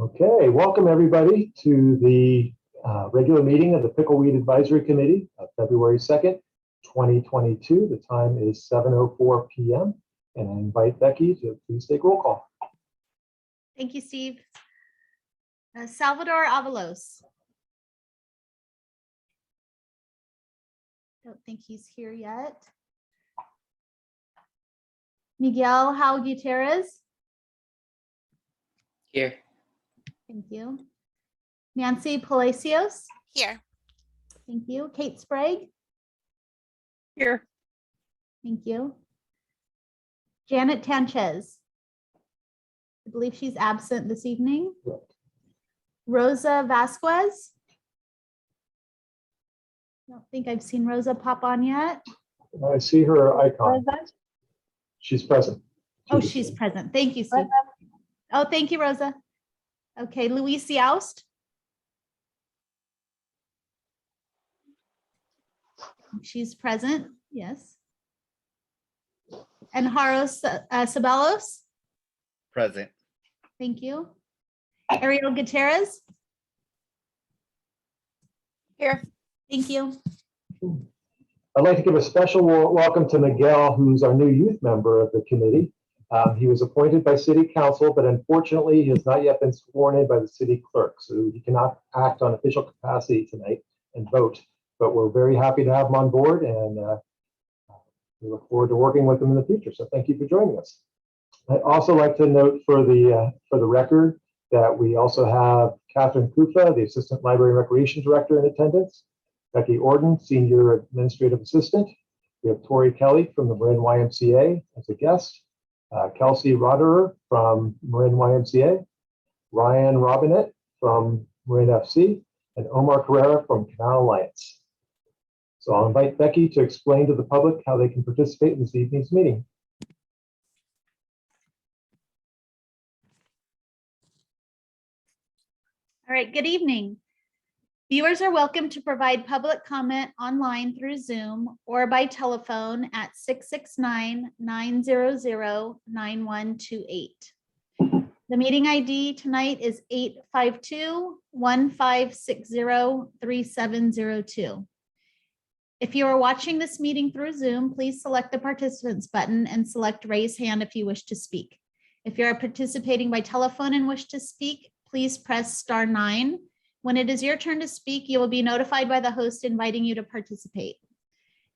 Okay, welcome everybody to the regular meeting of the Pickleweed Advisory Committee of February 2nd, 2022. The time is 7:04 p.m. and I invite Becky to please take roll call. Thank you, Steve. Salvador Avalos. Don't think he's here yet. Miguel Hal Gutierrez. Here. Thank you. Nancy Palacios. Here. Thank you. Kate Sprague. Here. Thank you. Janet Tanchez. I believe she's absent this evening. Right. Rosa Vasquez. I don't think I've seen Rosa pop on yet. I see her icon. She's present. Oh, she's present. Thank you, Steve. Oh, thank you, Rosa. Okay, Louise Youst. She's present, yes. And Jaros Sabelos. Present. Thank you. Ariel Gutierrez. Here. Thank you. I'd like to give a special welcome to Miguel, who's our new youth member of the committee. He was appointed by City Council, but unfortunately he has not yet been sworn in by the city clerk, so he cannot act on official capacity tonight and vote. But we're very happy to have him on board, and we look forward to working with him in the future. So thank you for joining us. I'd also like to note for the record that we also have Catherine Kufa, the Assistant Library and Recreation Director, in attendance. Becky Orden, Senior Administrative Assistant. We have Tori Kelly from the Marin YMCA as a guest. Kelsey Roderer from Marin YMCA. Ryan Robinette from Marin FC. And Omar Carrera from Canal Alliance. So I'll invite Becky to explain to the public how they can participate in this evening's meeting. All right, good evening. Viewers are welcome to provide public comment online through Zoom or by telephone at 669-900-9128. The meeting ID tonight is 852-1560-3702. If you are watching this meeting through Zoom, please select the participants button and select raise hand if you wish to speak. If you are participating by telephone and wish to speak, please press *9. When it is your turn to speak, you will be notified by the host inviting you to participate.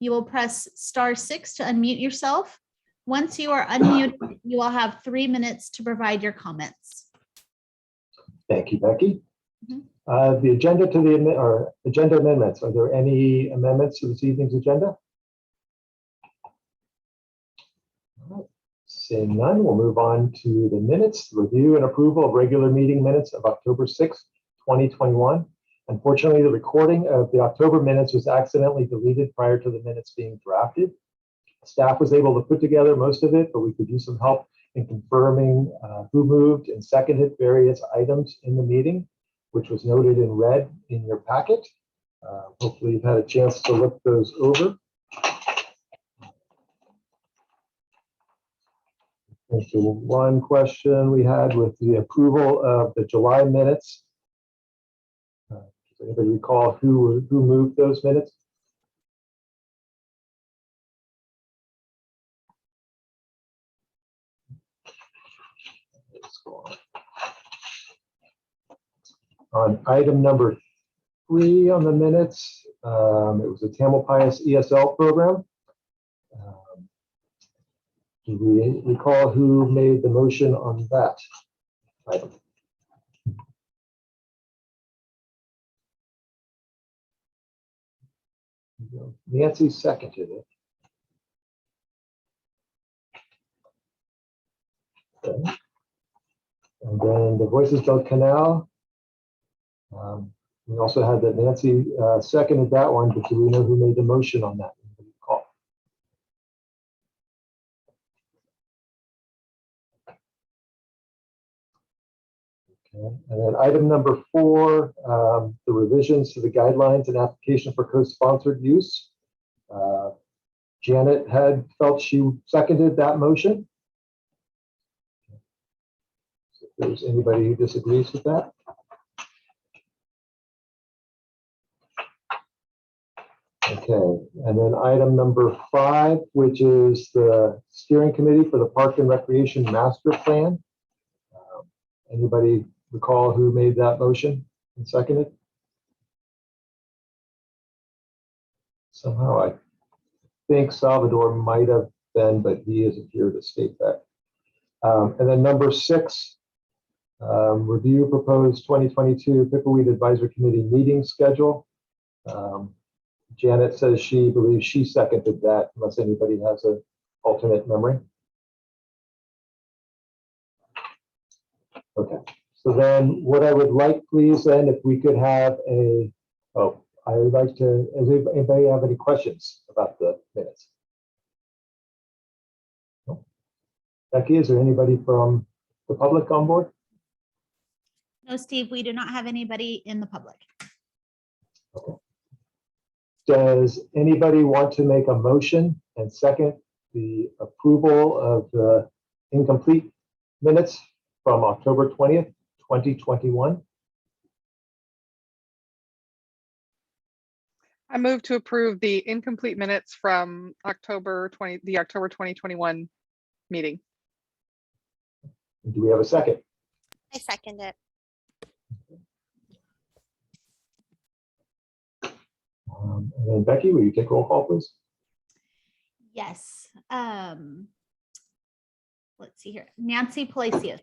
You will press *6 to unmute yourself. Once you are unmuted, you will have 3 minutes to provide your comments. Thank you, Becky. The agenda to the agenda amendments. Are there any amendments to this evening's agenda? All right. Seeing none, we'll move on to the minutes. Review and approval of regular meeting minutes of October 6th, 2021. Unfortunately, the recording of the October minutes was accidentally deleted prior to the minutes being drafted. Staff was able to put together most of it, but we could use some help in confirming who moved and seconded various items in the meeting, which was noted in red in your packet. Hopefully you've had a chance to look those over. So one question we had with the approval of the July minutes. Does anybody recall who moved those minutes? On item number 3 on the minutes, it was the Tamalpais ESL program. Do we recall who made the motion on that item? Nancy seconded it. Okay. And then the Voices Build Canal. We also had that Nancy seconded that one, but do we know who made the motion on that? Call. Okay. And then item number 4, the revisions to the guidelines and application for co-sponsored use. Janet had felt she seconded that motion. So if there's anybody who disagrees with that. Okay, and then item number 5, which is the steering committee for the Park and Recreation Master Plan. Anybody recall who made that motion and seconded? Somehow I think Salvador might have been, but he isn't here to state that. And then number 6, review proposed 2022 Pickleweed Advisory Committee meeting schedule. Janet says she believes she seconded that, unless anybody has an alternate memory. Okay, so then what I would like, please, then, if we could have a, I would like to, does anybody have any questions about the minutes? No? Becky, is there anybody from the public on board? No, Steve, we do not have anybody in the public. Okay. Does anybody want to make a motion and second the approval of the incomplete minutes from October 20th, 2021? I move to approve the incomplete minutes from the October 2021 meeting. Do we have a second? I second it. And then Becky, will you take roll call, please? Yes. Let's see here. Nancy Palacios,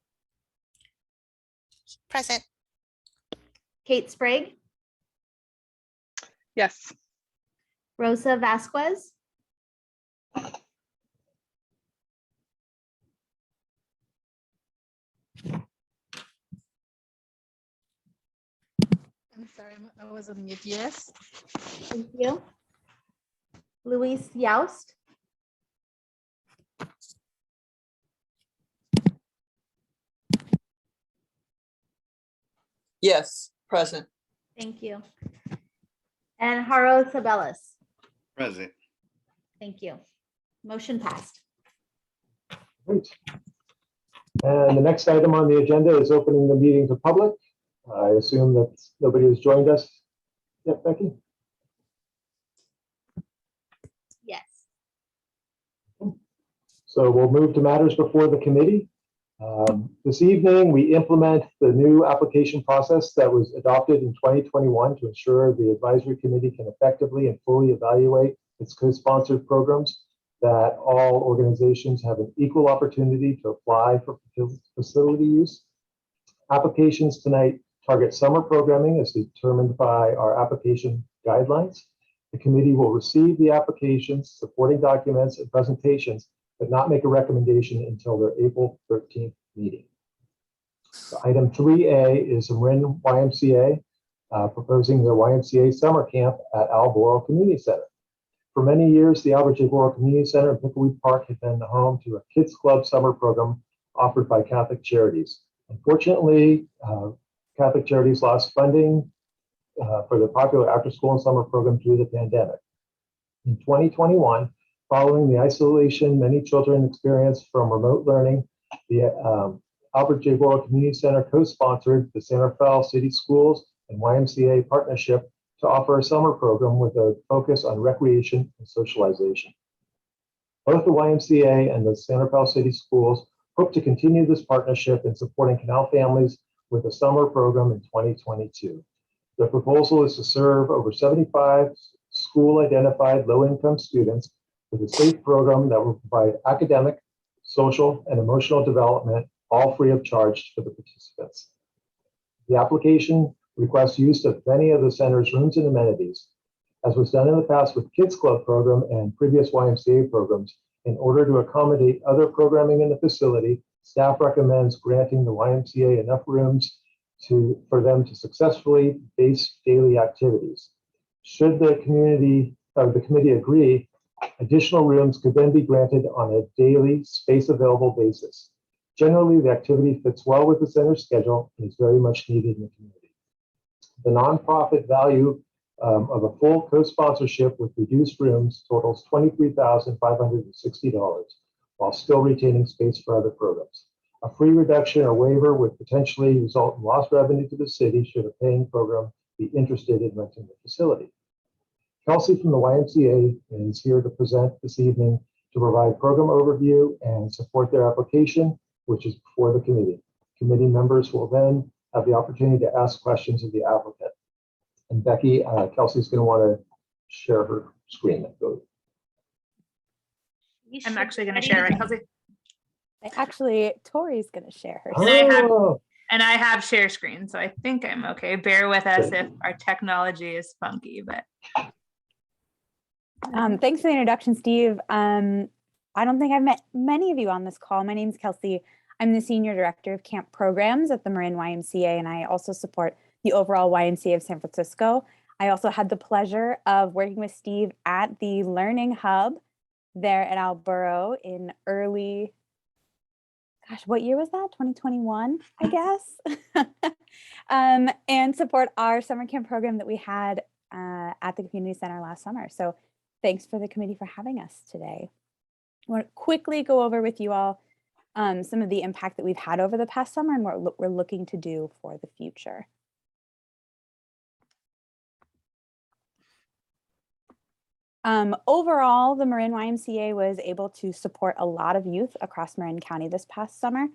Present. Kate Sprague, Yes. Rosa Vasquez, I'm sorry, I was on mute. Yes. thank you. Luis Youst, Yes, present. thank you. And Haro Sabelis, Present. thank you. Motion passed. Great. And the next item on the agenda is opening the meeting to public. I assume that nobody has joined us yet, Becky? Yes. So we'll move to matters before the committee. This evening, we implement the new application process that was adopted in 2021 to ensure the advisory committee can effectively and fully evaluate its co-sponsored programs, that all organizations have an equal opportunity to apply for facility use. Applications tonight target summer programming as determined by our application guidelines. The committee will receive the applications, supporting documents, and presentations, but not make a recommendation until their April 13th meeting. So item 3A is the Marin YMCA proposing their YMCA summer camp at Alboro Community Center. For many years, the Albert J. Borough Community Center and Pickleweed Park have been the home to a Kids Club summer program offered by Catholic Charities. Unfortunately, Catholic Charities lost funding for their popular after-school and summer program due to the pandemic. In 2021, following the isolation many children experienced from remote learning, the Albert J. Borough Community Center co-sponsored the Santa Fe City Schools and YMCA partnership to offer a summer program with a focus on recreation and socialization. Both the YMCA and the Santa Fe City Schools hope to continue this partnership in supporting Canal families with a summer program in 2022. The proposal is to serve over 75 school-identified low-income students with a safe program that will provide academic, social, and emotional development, all free of charge for the participants. The application requests use of many of the center's rooms and amenities, as was done in the past with Kids Club program and previous YMCA programs. In order to accommodate other programming in the facility, staff recommends granting the YMCA enough rooms for them to successfully base daily activities. Should the committee agree, additional rooms could then be granted on a daily space available basis. Generally, the activity fits well with the center's schedule and is very much needed in the community. The nonprofit value of a full co-sponsorship with reduced rooms totals $23,560, while still retaining space for other programs. A free reduction or waiver would potentially result in lost revenue to the city should a paying program be interested in renting the facility. Kelsey from the YMCA is here to present this evening to provide program overview and support their application, which is before the committee. Committee members will then have the opportunity to ask questions of the applicant. And Becky, Kelsey's going to want to share her screen. I'm actually going to share it. Kelsey. Actually, Tori's going to share her. And I have share screen, so I think I'm okay. Bear with us if our technology is funky, but. Thanks for the introduction, Steve. I don't think I've met many of you on this call. My name is Kelsey. I'm the Senior Director of Camp Programs at the Marin YMCA, and I also support the overall YMCA of San Francisco. I also had the pleasure of working with Steve at the Learning Hub there at Alborough in early, gosh, what year was that? 2021, I guess. And support our summer camp program that we had at the community center last summer. So thanks for the committee for having us today. I want to quickly go over with you all some of the impact that we've had over the past summer and what we're looking to do for the future. Overall, the Marin YMCA was able to support a lot of youth across Marin County this past summer.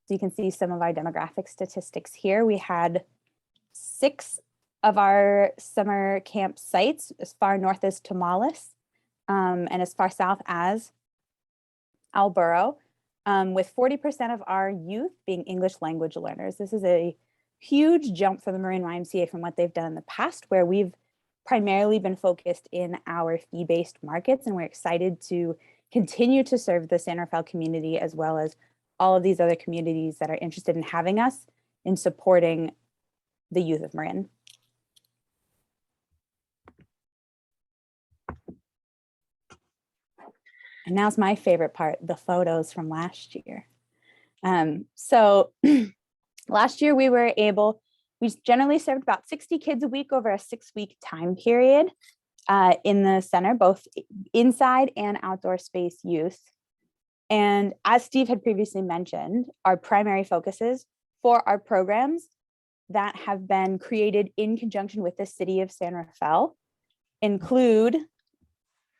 So you can see some of our demographic statistics here. We had 6 of our summer camp sites as far north as Tamales and as far south as Alborough, with 40% of our youth being English language learners. This is a huge jump for the Marin YMCA from what they've done in the past, where we've primarily been focused in our fee-based markets, and we're excited to continue to serve the San Rafael community as well as all of these other communities that are interested in having us in supporting the youth of Marin. And now's my favorite part, the photos from last year. So last year we generally served about 60 kids a week over a 6-week time period in the center, both inside and outdoor space youth. And as Steve had previously mentioned, our primary focuses for our programs that have been created in conjunction with the city of San Rafael include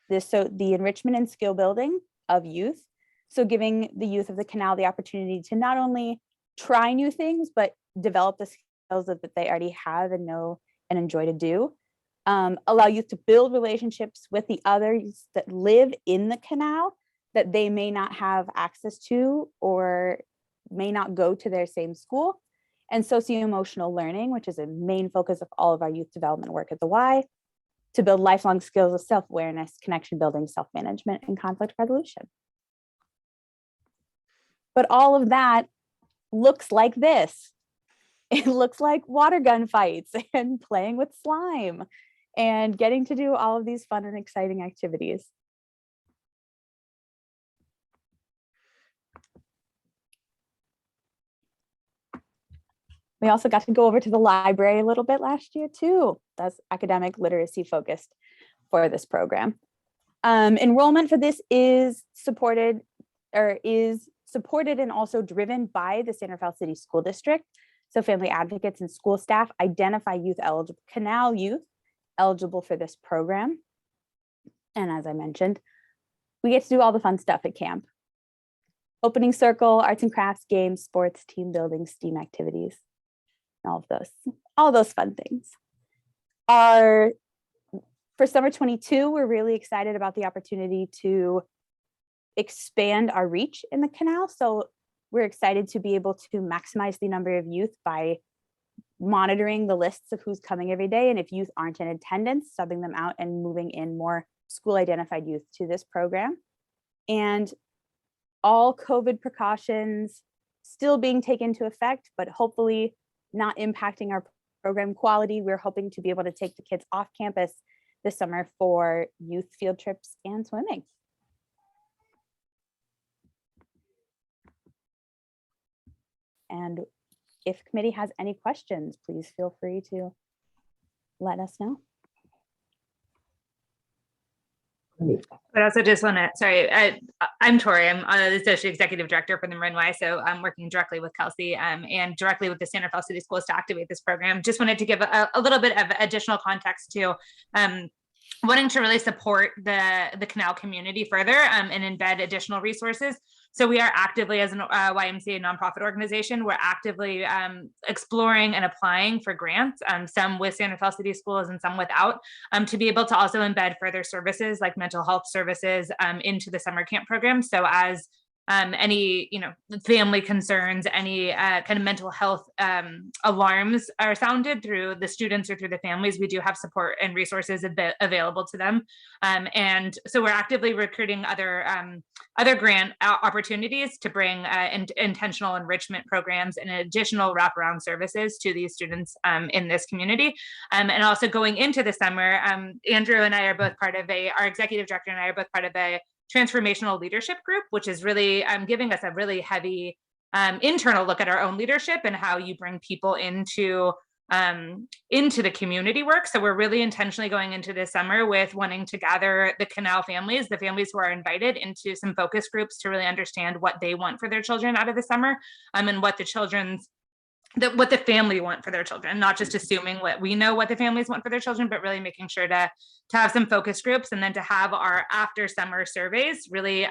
the enrichment and skill building of youth. So giving the youth of the Canal the opportunity to not only try new things, but develop the skills that they already have and know and enjoy to do. Allow youth to build relationships with the others that live in the Canal that they may not have access to or may not go to their same school. And socio-emotional learning, which is a main focus of all of our youth development work at the Y, to build lifelong skills of self-awareness, connection building, self-management, and conflict resolution. But all of that looks like this. It looks like water gun fights and playing with slime and getting to do all of these fun and exciting activities. We also got to go over to the library a little bit last year too. That's academic literacy focused for this program. Enrollment for this is supported and also driven by the San Rafael City School District. So family advocates and school staff identify Canal youth eligible for this program. And as I mentioned, we get to do all the fun stuff at camp. Opening circle, arts and crafts, games, sports, team building, STEAM activities, all those fun things. For summer 22, we're really excited about the opportunity to expand our reach in the Canal. So we're excited to be able to maximize the number of youth by monitoring the lists of who's coming every day. And if youth aren't in attendance, subbing them out and moving in more school identified youth to this program. And all COVID precautions still being taken into effect, but hopefully not impacting our program quality. We're hoping to be able to take the kids off campus this summer for youth field trips and swimming. And if committee has any questions, please feel free to let us know. But also just want to, sorry, I'm Tori. I'm the Associate Executive Director for the Marin Y. So I'm working directly with Kelsey and directly with the San Rafael City Schools to activate this program. Just wanted to give a little bit of additional context to wanting to really support the Canal community further and embed additional resources. So we are actively, as an YMCA nonprofit organization, we're actively exploring and applying for grants, some with San Rafael City Schools and some without, to be able to also embed further services like mental health services into the summer camp program. So as any, family concerns, any kind of mental health alarms are sounded through the students or through the families, we do have support and resources available to them. And so we're actively recruiting other grant opportunities to bring intentional enrichment programs and additional wraparound services to these students in this community. And also going into the summer, Andrew and I are both part of our executive director and I are both part of a transformational leadership group, which is really giving us a really heavy internal look at our own leadership and how you bring people into the community work. So we're really intentionally going into this summer with wanting to gather the Canal families, the families who are invited, into some focus groups to really understand what they want for their children out of the summer, and what what the family want for their children, not just assuming what we know what the families want for their children, but really making sure to have some focus groups and then to have our after summer surveys really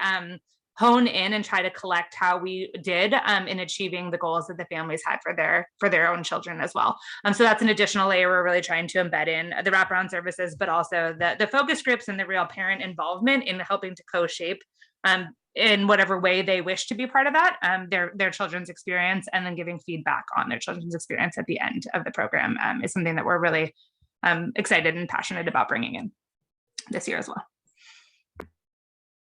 hone in and try to collect how we did in achieving the goals that the families had for their own children as well. So that's an additional layer we're really trying to embed in the wraparound services, but also the focus groups and the real parent involvement in helping to co-shape in whatever way they wish to be part of that, their children's experience, and then giving feedback on their children's experience at the end of the program is something that we're really excited and passionate about bringing in this year as well.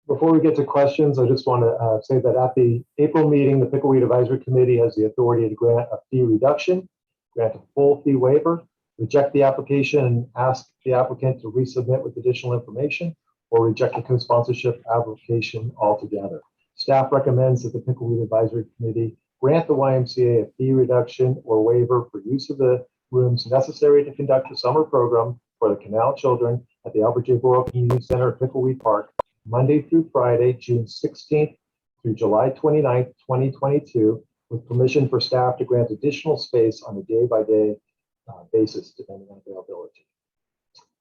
Before we get to questions, I just want to say that at the April meeting, the Pickleweed Advisory Committee has the authority to grant a fee reduction, grant a full fee waiver, reject the application and ask the applicant to resubmit with additional information, or reject the co-sponsorship application altogether. Staff recommends that the Pickleweed Advisory Committee grant the YMCA a fee reduction or waiver for use of the rooms necessary to conduct the summer program for the Canal children at the Albert J. Boyle Community Center at Pickleweed Park, Monday through Friday, June 16th through July 29th, 2022, with permission for staff to grant additional space on a day-by-day basis, depending on availability.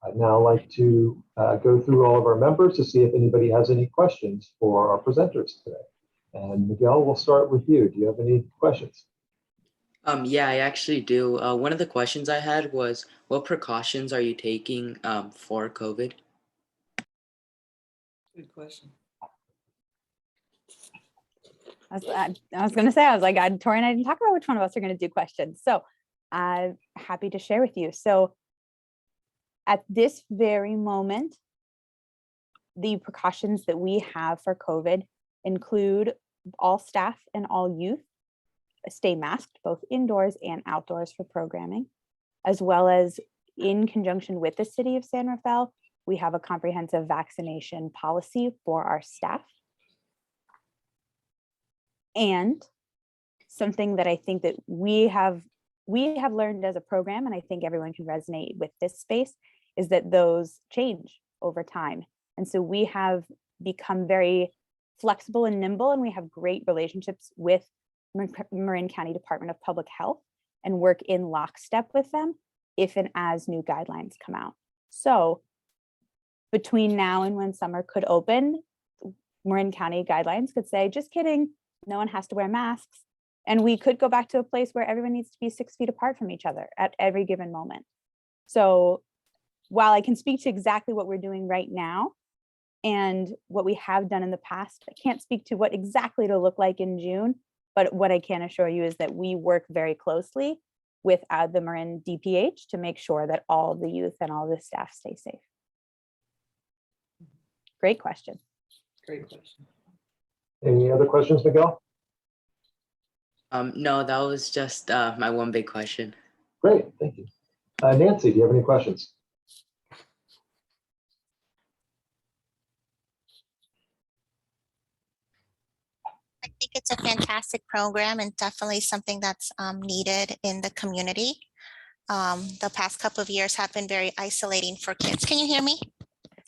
I'd now like to go through all of our members to see if anybody has any questions for our presenters today. And Miguel, we'll start with you. Do you have any questions? Yeah, I actually do. One of the questions I had was, what precautions are you taking for COVID? Good question. I was going to say, Tori and I didn't talk about which one of us are going to do questions. So I'm happy to share with you. So at this very moment, the precautions that we have for COVID include all staff and all youth stay masked both indoors and outdoors for programming, as well as in conjunction with the city of San Rafael, we have a comprehensive vaccination policy for our staff. And something that I think that we have learned as a program, and I think everyone can resonate with this space, is that those change over time. And so we have become very flexible and nimble, and we have great relationships with Marin County Department of Public Health and work in lockstep with them if and as new guidelines come out. So between now and when summer could open, Marin County guidelines could say, just kidding, no one has to wear masks. And we could go back to a place where everyone needs to be 6 feet apart from each other at every given moment. So while I can speak to exactly what we're doing right now and what we have done in the past, I can't speak to what exactly it'll look like in June, but what I can assure you is that we work very closely with the Marin DPH to make sure that all the youth and all the staff stay safe. Great question. Great question. Any other questions, Miguel? No, that was just my one big question. Great, thank you. Nancy, do you have any questions? I think it's a fantastic program and definitely something that's needed in the community. The past couple of years have been very isolating for kids. Can you hear me?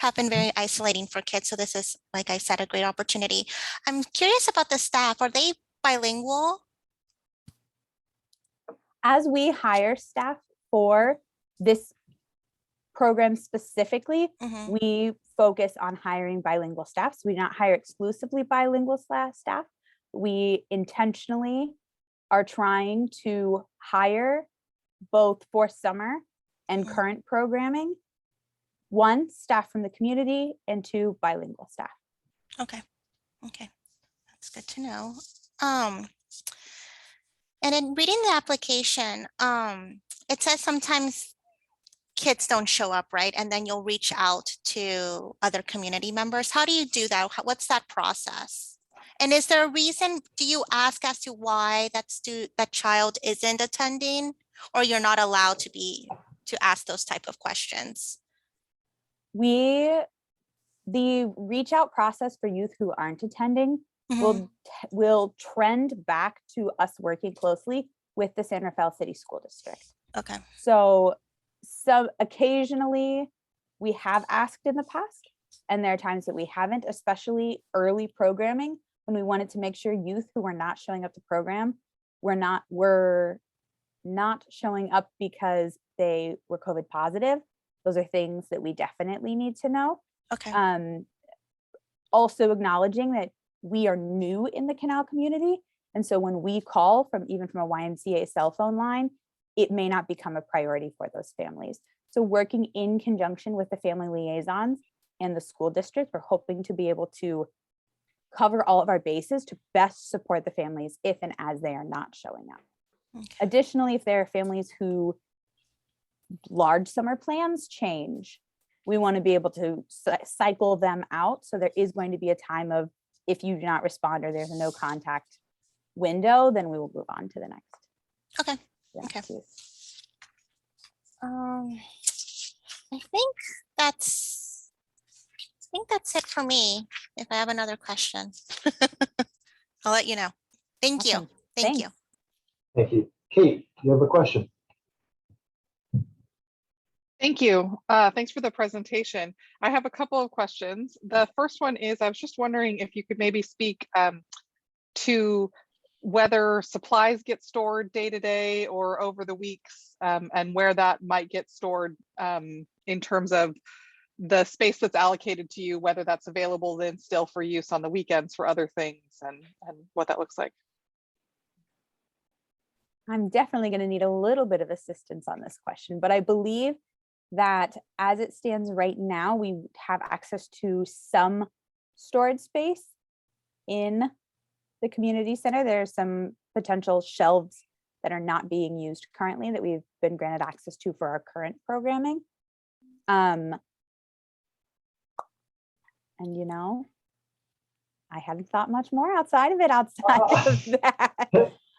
have been very isolating for kids. So this is, like I said, a great opportunity. I'm curious about the staff. Are they bilingual? As we hire staff for this program specifically, Mhm. we focus on hiring bilingual staff. So we do not hire exclusively bilingual staff. We intentionally are trying to hire both for summer and Mhm. current programming, one, staff from the community, and two, bilingual staff. Okay. Okay. That's good to know. Um, and in reading the application, it says sometimes kids don't show up, right? And then you'll reach out to other community members. How do you do that? What's that process? And is there a reason, do you ask as to why that child isn't attending, or you're not allowed to ask those type of questions? The reach out process for youth who aren't attending Mhm. will trend back to us working closely with the San Rafael City School District. Okay. So occasionally we have asked in the past, and there are times that we haven't, especially early programming, when we wanted to make sure youth who were not showing up to program were not showing up because they were COVID positive. Those are things that we definitely need to know. Okay. Also acknowledging that we are new in the Canal community. And so when we call even from a YMCA cell phone line, it may not become a priority for those families. So working in conjunction with the family liaisons and the school district, we're hoping to be able to cover all of our bases to best support the families if and as they are not showing up. Okay. Additionally, if there are families who large summer plans change, we want to be able to cycle them out. So there is going to be a time of, if you do not respond or there's a no contact window, then we will move on to the next. Okay. Okay. I think that's it for me. If I have another question, I'll let you know. Thank you. Awesome. Thank you. Thank you. Kate, you have a question? Thank you. Thanks for the presentation. I have a couple of questions. The first one is, I was just wondering if you could maybe speak to whether supplies get stored day to day or over the weeks, and where that might get stored in terms of the space that's allocated to you, whether that's available then still for use on the weekends for other things, and what that looks like. I'm definitely going to need a little bit of assistance on this question, but I believe that as it stands right now, we have access to some storage space in the community center. There are some potential shelves that are not being used currently that we've been granted access to for our current programming. And you know, I hadn't thought much more outside of that.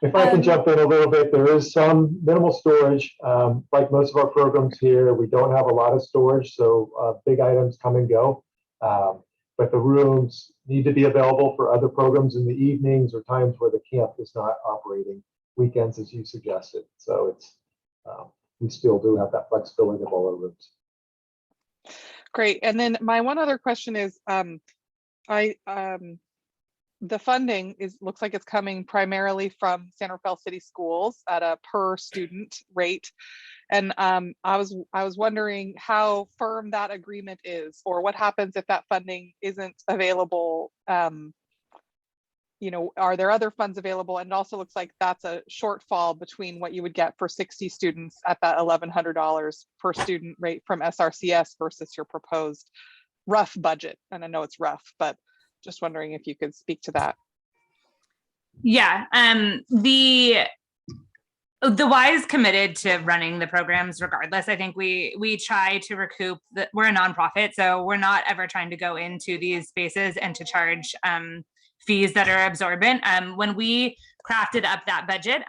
If I can jump in a little bit, there is some minimal storage. Like most of our programs here, we don't have a lot of storage, so big items come and go. But the rooms need to be available for other programs in the evenings or times where the camp is not operating, weekends as you suggested. So it's we still do have that flexibility of all our rooms. Great. And then my one other question is, the funding looks like it's coming primarily from San Rafael City Schools at a per student rate. And I was wondering how firm that agreement is, or what happens if that funding isn't available. You know, are there other funds available? And it also looks like that's a shortfall between what you would get for 60 students at that $1,100 per student rate from SRCS versus your proposed rough budget. And I know it's rough, but just wondering if you could speak to that. Yeah, the Y is committed to running the programs regardless. I think we try to recoup we're a nonprofit, so we're not ever trying to go into these spaces and to charge fees that are absorbent. When we crafted up that budget,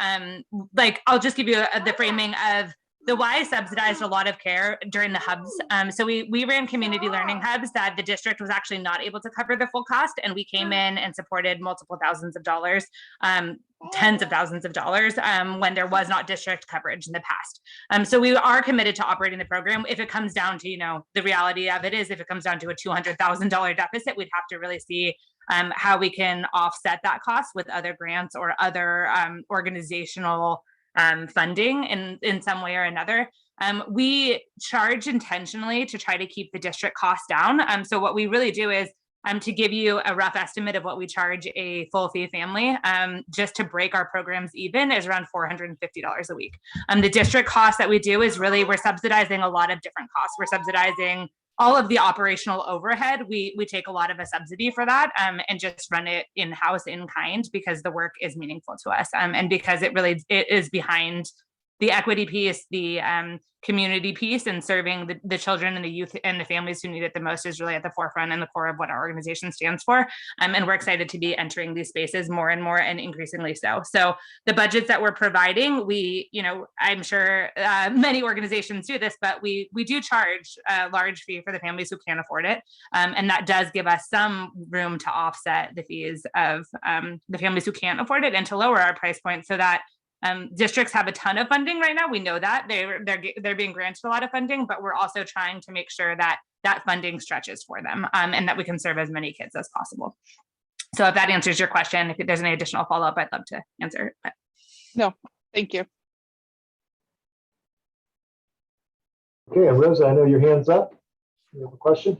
like I'll just give you the framing of the Y subsidized a lot of care during the hubs. So we ran community learning hubs that the district was actually not able to cover the full cost. And we came in and supported multiple thousands of dollars, tens of thousands of dollars when there was not district coverage in the past. So we are committed to operating the program. If it comes down to, the reality of it is if it comes down to a $200,000 deficit, we'd have to really see how we can offset that cost with other grants or other organizational funding in some way or another. We charge intentionally to try to keep the district costs down. So what we really do is to give you a rough estimate of what we charge a full fee family, just to break our programs even, is around $450 a week. The district cost that we do is really, we're subsidizing a lot of different costs. We're subsidizing all of the operational overhead. We take a lot of a subsidy for that and just run it in-house in kind because the work is meaningful to us and because it is behind the equity piece, the community piece, and serving the children and the youth and the families who need it the most is really at the forefront and the core of what our organization stands for. And we're excited to be entering these spaces more and more and increasingly so. So the budgets that we're providing, I'm sure many organizations do this, but we do charge a large fee for the families who can't afford it. And that does give us some room to offset the fees of the families who can't afford it and to lower our price point so that districts have a ton of funding right now. We know that they're being granted a lot of funding, but we're also trying to make sure that that funding stretches for them and that we can serve as many kids as possible. So if that answers your question, if there's any additional follow-up, I'd love to answer. But. No, thank you. Okay, and Rosa, I know your hand's up. You have a question?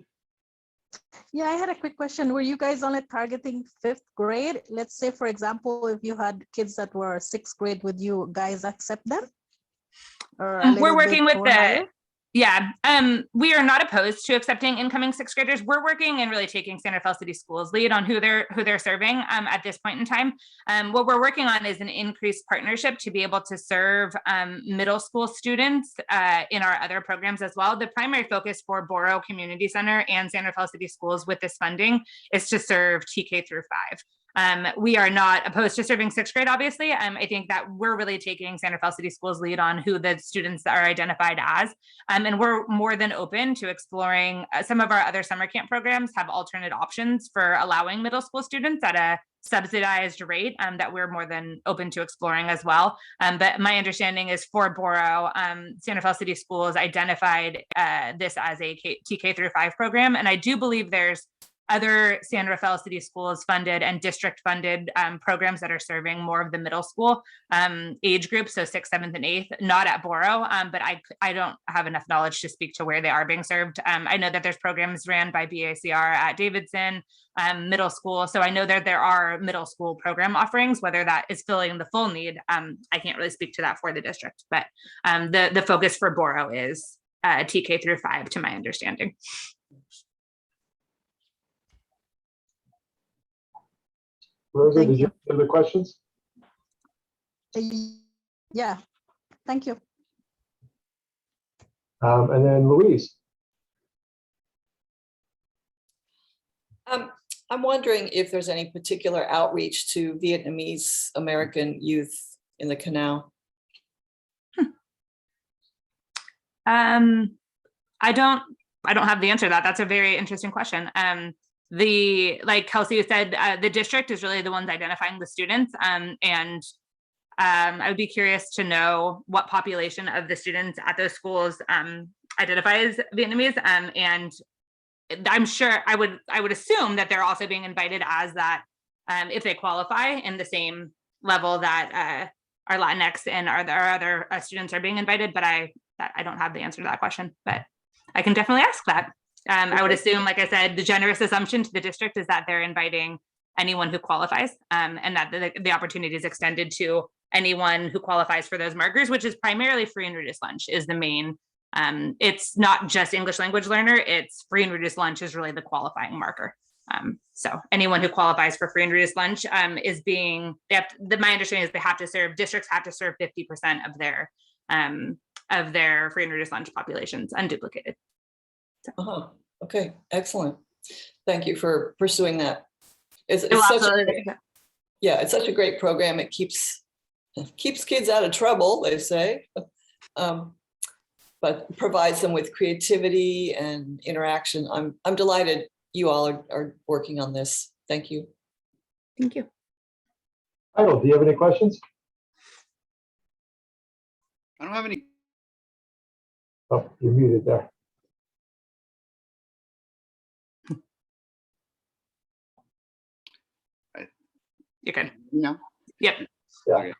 Yeah, I had a quick question. Were you guys only targeting 5th grade? Let's say, for example, if you had kids that were 6th grade, would you guys accept them? Or we're working with we are not opposed to accepting incoming 6th graders. We're working and really taking Santa Fe City Schools lead on who they're serving at this point in time. What we're working on is an increased partnership to be able to serve middle school students in our other programs as well. The primary focus for Borough Community Center and Santa Fe City Schools with this funding is to serve TK through 5. We are not opposed to serving 6th grade, obviously. I think that we're really taking Santa Fe City Schools lead on who the students are identified as. And we're more than open to exploring some of our other summer camp programs have alternate options for allowing middle school students at a subsidized rate that we're more than open to exploring as well. But my understanding is for Borough, Santa Fe City Schools identified this as a TK through 5 program. And I do believe there's other San Rafael City Schools funded and district funded programs that are serving more of the middle school age group, so 6th, 7th, and 8th, not at Borough, but I don't have enough knowledge to speak to where they are being served. I know that there's programs ran by BACR at Davidson Middle School, so I know that there are middle school program offerings. Whether that is filling the full need, I can't really speak to that for the district, but the focus for Borough is TK through 5, to my understanding. Rosa, Thank did you have other questions? Yeah, thank you. And then Louise. I'm wondering if there's any particular outreach to Vietnamese American youth in the Canal. I don't have the answer to that. That's a very interesting question. Like Kelsey said, the district is really the ones identifying the students. And I would be curious to know what population of the students at those schools identifies Vietnamese. And I'm sure I would assume that they're also being invited as that if they qualify in the same level that our Latinx and our other students are being invited. But I don't have the answer to that question, but I can definitely ask that. I would assume, like I said, the generous assumption to the district is that they're inviting anyone who qualifies and that the opportunity is extended to anyone who qualifies for those markers, which is primarily free and reduced lunch is the main. It's not just English language learner, it's free and reduced lunch is really the qualifying marker. So anyone who qualifies for free and reduced lunch is being, my understanding is districts have to serve 50% of their free and reduced lunch populations unduplicated. So. Okay, excellent. Thank you for pursuing that. It's such a great program. It keeps kids out of trouble, they say. but provides them with creativity and interaction. I'm delighted you all are working on this. Thank you. Thank you. Idle, do you have any questions? I don't have any. Oh, you're muted there. You're good. No. Yep. Yeah. Okay.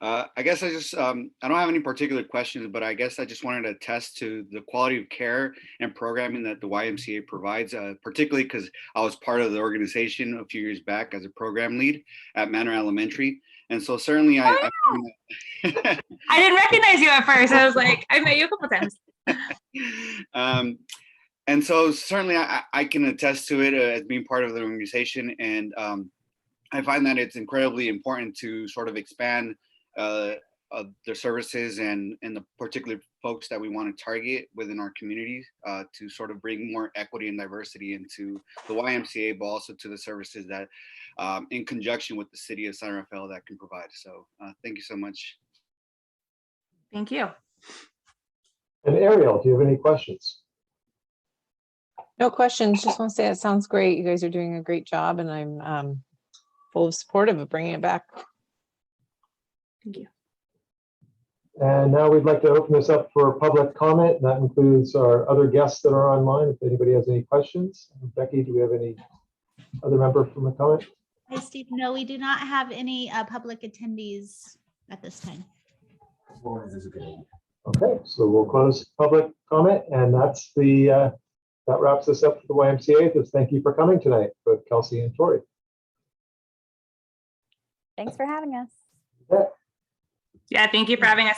I guess I just, I don't have any particular questions, but I guess I just wanted to attest to the quality of care and programming that the YMCA provides, particularly because I was part of the organization a few years back as a program lead at Manor Elementary. And so certainly I didn't recognize you at first. I was like, I met you a couple times. And so certainly I can attest to it as being part of the organization. And I find that it's incredibly important to sort of expand their services and the particular folks that we want to target within our communities to sort of bring more equity and diversity into the YMCA, but also to the services that in conjunction with the city of San Rafael that can provide. So thank you so much. Thank you. And Ariel, do you have any questions? No questions. Just want to say it sounds great. You guys are doing a great job, and I'm full of supportive of bringing it back. Thank you. And now we'd like to open this up for public comment. And that includes our other guests that are online. If anybody has any questions. Becky, do we have any other member from the comment? Hi, Steve. No, we do not have any public attendees at this time. Okay, so we'll close public comment, and that's the that wraps us up for the YMCA. So thank you for coming tonight, both Kelsey and Tori. Thanks for having us. Yeah, thank you for having us.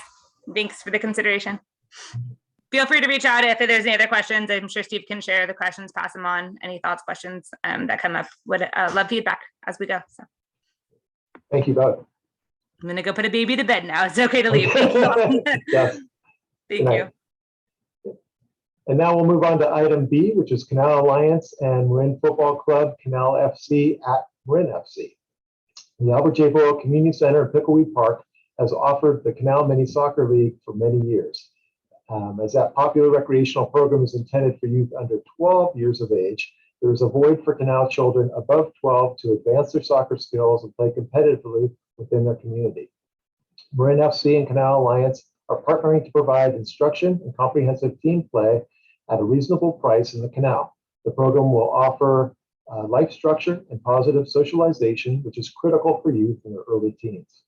Thanks for the consideration. Feel free to reach out if there's any other questions. I'm sure Steve can share the questions, pass them on. Any thoughts, questions that come up. Would love feedback as we go. So. Thank you both. I'm gonna go put a baby to bed now. It's okay to leave. Thank you. Yes. Thank you. And now we'll move on to item B, which is Canal Alliance and Marin Football Club, Canal FC at Marin FC. The Albert J. Boyle Community Center in Pickleweed Park has offered the Canal Mini Soccer League for many years. As that popular recreational program is intended for youth under 12 years of age, there is a void for Canal children above 12 to advance their soccer skills and play competitively within their community. Marin FC and Canal Alliance are partnering to provide instruction and comprehensive team play at a reasonable price in the Canal. The program will offer life structure and positive socialization, which is critical for youth in their early teens.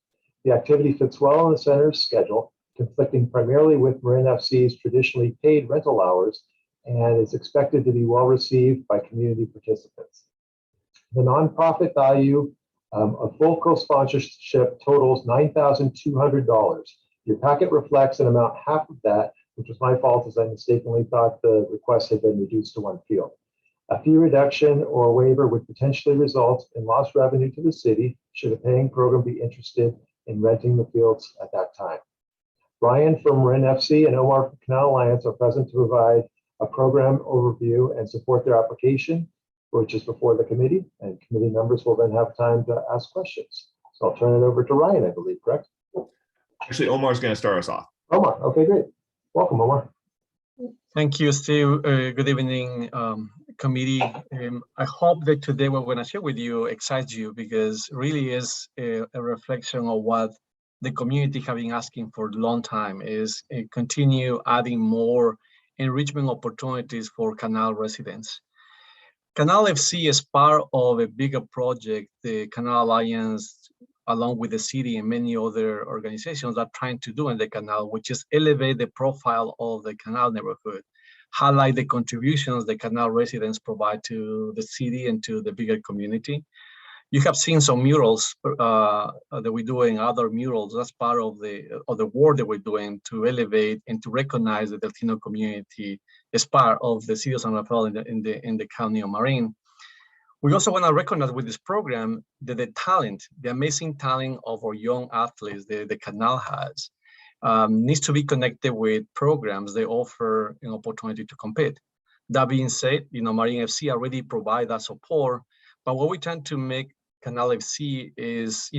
The activity fits well in the center's schedule, conflicting primarily with Marin FC's traditionally paid rental hours, and is expected to be well received by community participants. The nonprofit value of full co-sponsorship totals $9,200. Your packet reflects an amount half of that, which was my fault as I mistakenly thought the request had been reduced to one field. A fee reduction or waiver would potentially result in lost revenue to the city should a paying program be interested in renting the fields at that time. Brian from Marin FC and Omar from Canal Alliance are present to provide a program overview and support their application, which is before the committee, and committee members will then have time to ask questions. So I'll turn it over to Ryan, I believe, correct? Actually, Omar's going to start us off. Omar, okay, great. Welcome, Omar. Thank you, Steve. Good evening, committee. I hope that today what we're going to share with you excites you, because really is a reflection of what the community have been asking for a long time, is continue adding more enrichment opportunities for Canal residents. Canal FC is part of a bigger project, the Canal Alliance, along with the city and many other organizations are trying to do in the Canal, which is elevate the profile of the Canal neighborhood, highlight the contributions the Canal residents provide to the city and to the bigger community. You have seen some murals that we're doing, other murals. That's part of the work that we're doing to elevate and to recognize the Latino community as part of the city of San Rafael in the county of Marin. We also want to recognize with this program that the amazing talent of our young athletes the Canal has needs to be connected with programs they offer an opportunity to compete. That being said, Marin FC already provide that support, but what we tend to make Canal FC is,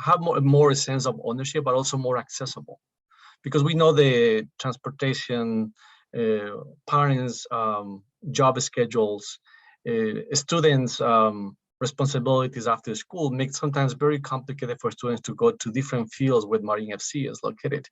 have more sense of ownership, but also more accessible, because we know the transportation parents' job schedules, students' responsibilities after school make sometimes very complicated for students to go to different fields where Marin FC is located.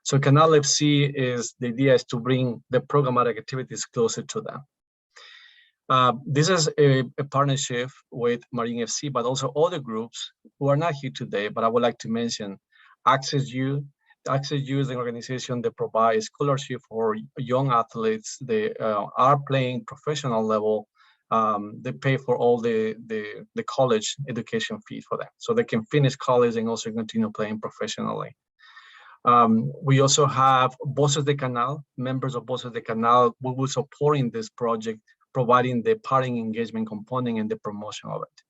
So Canal FC the idea is to bring the programmatic activities closer to them. This is a partnership with Marin FC, but also other groups who are not here today, but I would like to mention Access U. Access U is an organization that provides scholarship for young athletes. They are playing professional level. They pay for all the college education fee for them, so they can finish college and also continue playing professionally. We also have Voces de Canal. Members of Voces de Canal will be supporting this project, providing the parent engagement component and the promotion of it.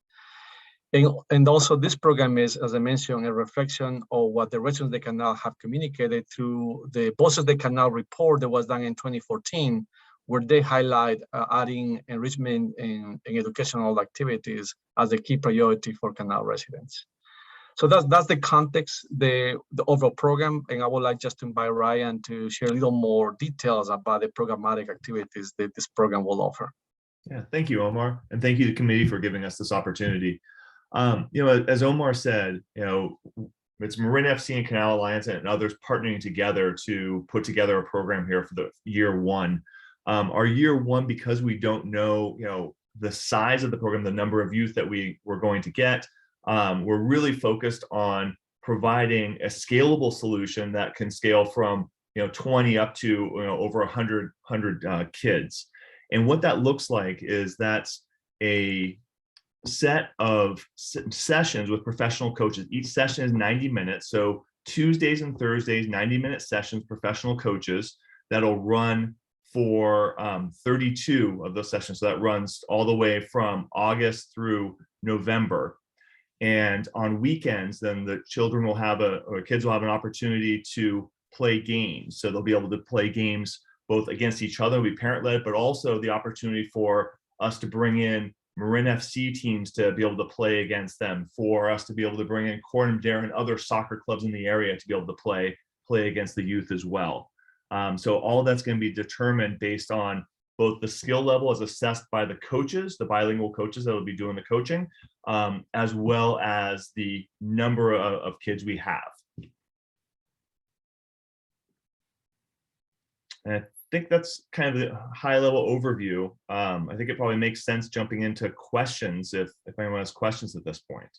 And also this program is, as I mentioned, a reflection of what the residents of the Canal have communicated through the Voces de Canal report that was done in 2014, where they highlight adding enrichment and educational activities as a key priority for Canal residents. So that's the context, the overall program, and I would like just to invite Ryan to share a little more details about the programmatic activities that this program will offer. Yeah, thank you, Omar, and thank you, the committee, for giving us this opportunity. As Omar said, it's Marin FC and Canal Alliance and others partnering together to put together a program here for the year one. Our year one, because we don't know, the size of the program, the number of youth that we're going to get, we're really focused on providing a scalable solution that can scale from 20 up to over 100 kids. And what that looks like is that's a set of sessions with professional coaches. Each session is 90 minutes. So Tuesdays and Thursdays, 90-minute sessions, professional coaches that'll run for 32 of those sessions. So that runs all the way from August through November. And on weekends, then the children will have kids will have an opportunity to play games. So they'll be able to play games both against each other, will be parent-led, but also the opportunity for us to bring in Marin FC teams to be able to play against them, for us to be able to bring in Corn Dare and other soccer clubs in the area to be able to play against the youth as well. So all that's going to be determined based on both the skill level as assessed by the coaches, the bilingual coaches that will be doing the coaching, as well as the number of kids we have. And I think that's kind of the high level overview. I think it probably makes sense jumping into questions if anyone has questions at this point.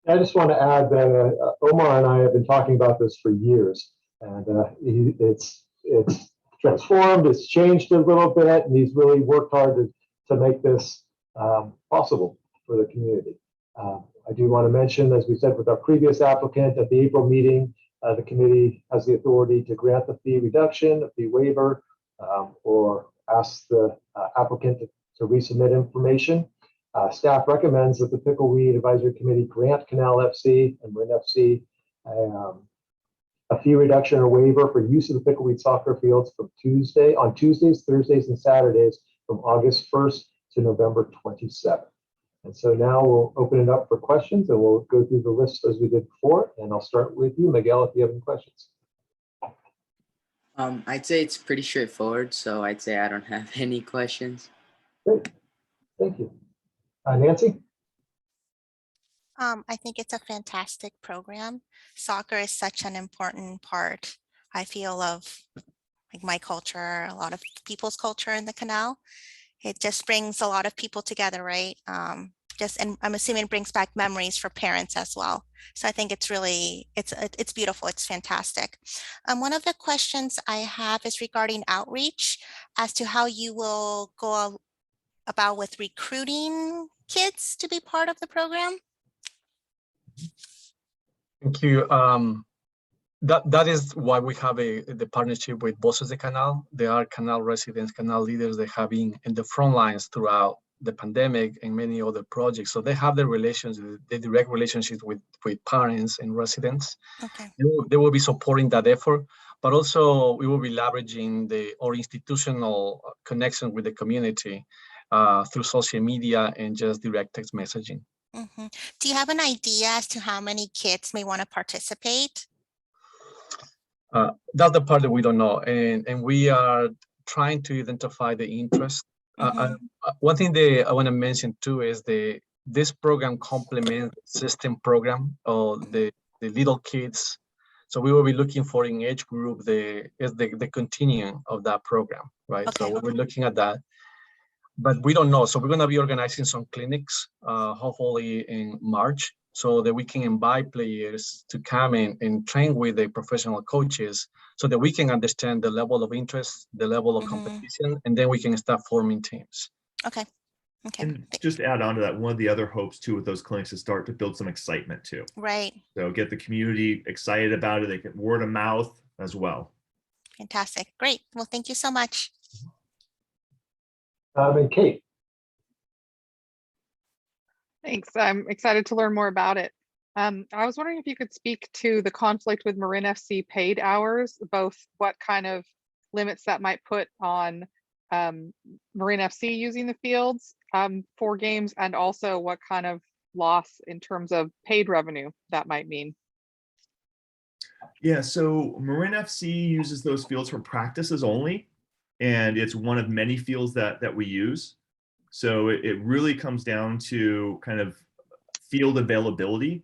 I just want to add that Omar and I have been talking about this for years, and it's transformed, it's changed a little bit, and he's really worked hard to make this possible for the community. I do want to mention, as we said with our previous applicant at the April meeting, the committee has the authority to grant the fee reduction, a fee waiver, or ask the applicant to resubmit information. Staff recommends that the Pickleweed Advisory Committee grant Canal FC and Marin FC a fee reduction or waiver for use of the Pickleweed soccer fields on Tuesdays, Thursdays, and Saturdays from August 1st to November 27th. And so now we'll open it up for questions, and we'll go through the list as we did before. And I'll start with you, Miguel, if you have any questions. I'd say it's pretty straightforward, so I'd say I don't have any questions. Great, thank you. Nancy? I think it's a fantastic program. Soccer is such an important part, I feel, of like my culture, a lot of people's culture in the Canal. It just brings a lot of people together, right? And I'm assuming it brings back memories for parents as well. So I think it's really, it's beautiful, it's fantastic. One of the questions I have is regarding outreach as to how you will go about with recruiting kids to be part of the program. Thank you. That is why we have the partnership with Voces de Canal. They are Canal residents, Canal leaders that have been in the front lines throughout the pandemic and many other projects. So they have the relations, the direct relationships with parents and residents. Okay. They will be supporting that effort, but also we will be leveraging our institutional connection with the community through social media and just direct text messaging. Mm-hmm. Do you have an idea as to how many kids may want to participate? That's the part that we don't know, and we are trying to identify the interest. One thing that I want to mention too is this program complements system program or the little kids. So we will be looking for in age group the continuum of that program, right? So we'll be looking at that, but we don't know. So we're going to be organizing some clinics, hopefully in March, so that we can invite players to come in and train with the professional coaches, so that we can understand the level of interest, the level of competition, and then we can start forming teams. Okay. Okay. And just to add on to that, one of the other hopes too with those clinics is start to build some excitement too. Right. So get the community excited about it. They get word of mouth as well. Fantastic. Great. Well, thank you so much. And Kate. Thanks. I'm excited to learn more about it. I was wondering if you could speak to the conflict with Marin FC paid hours, both what kind of limits that might put on Marin FC using the fields for games, and also what kind of loss in terms of paid revenue that might mean. Yeah, so Marin FC uses those fields for practices only, and it's one of many fields that we use. So it really comes down to kind of field availability.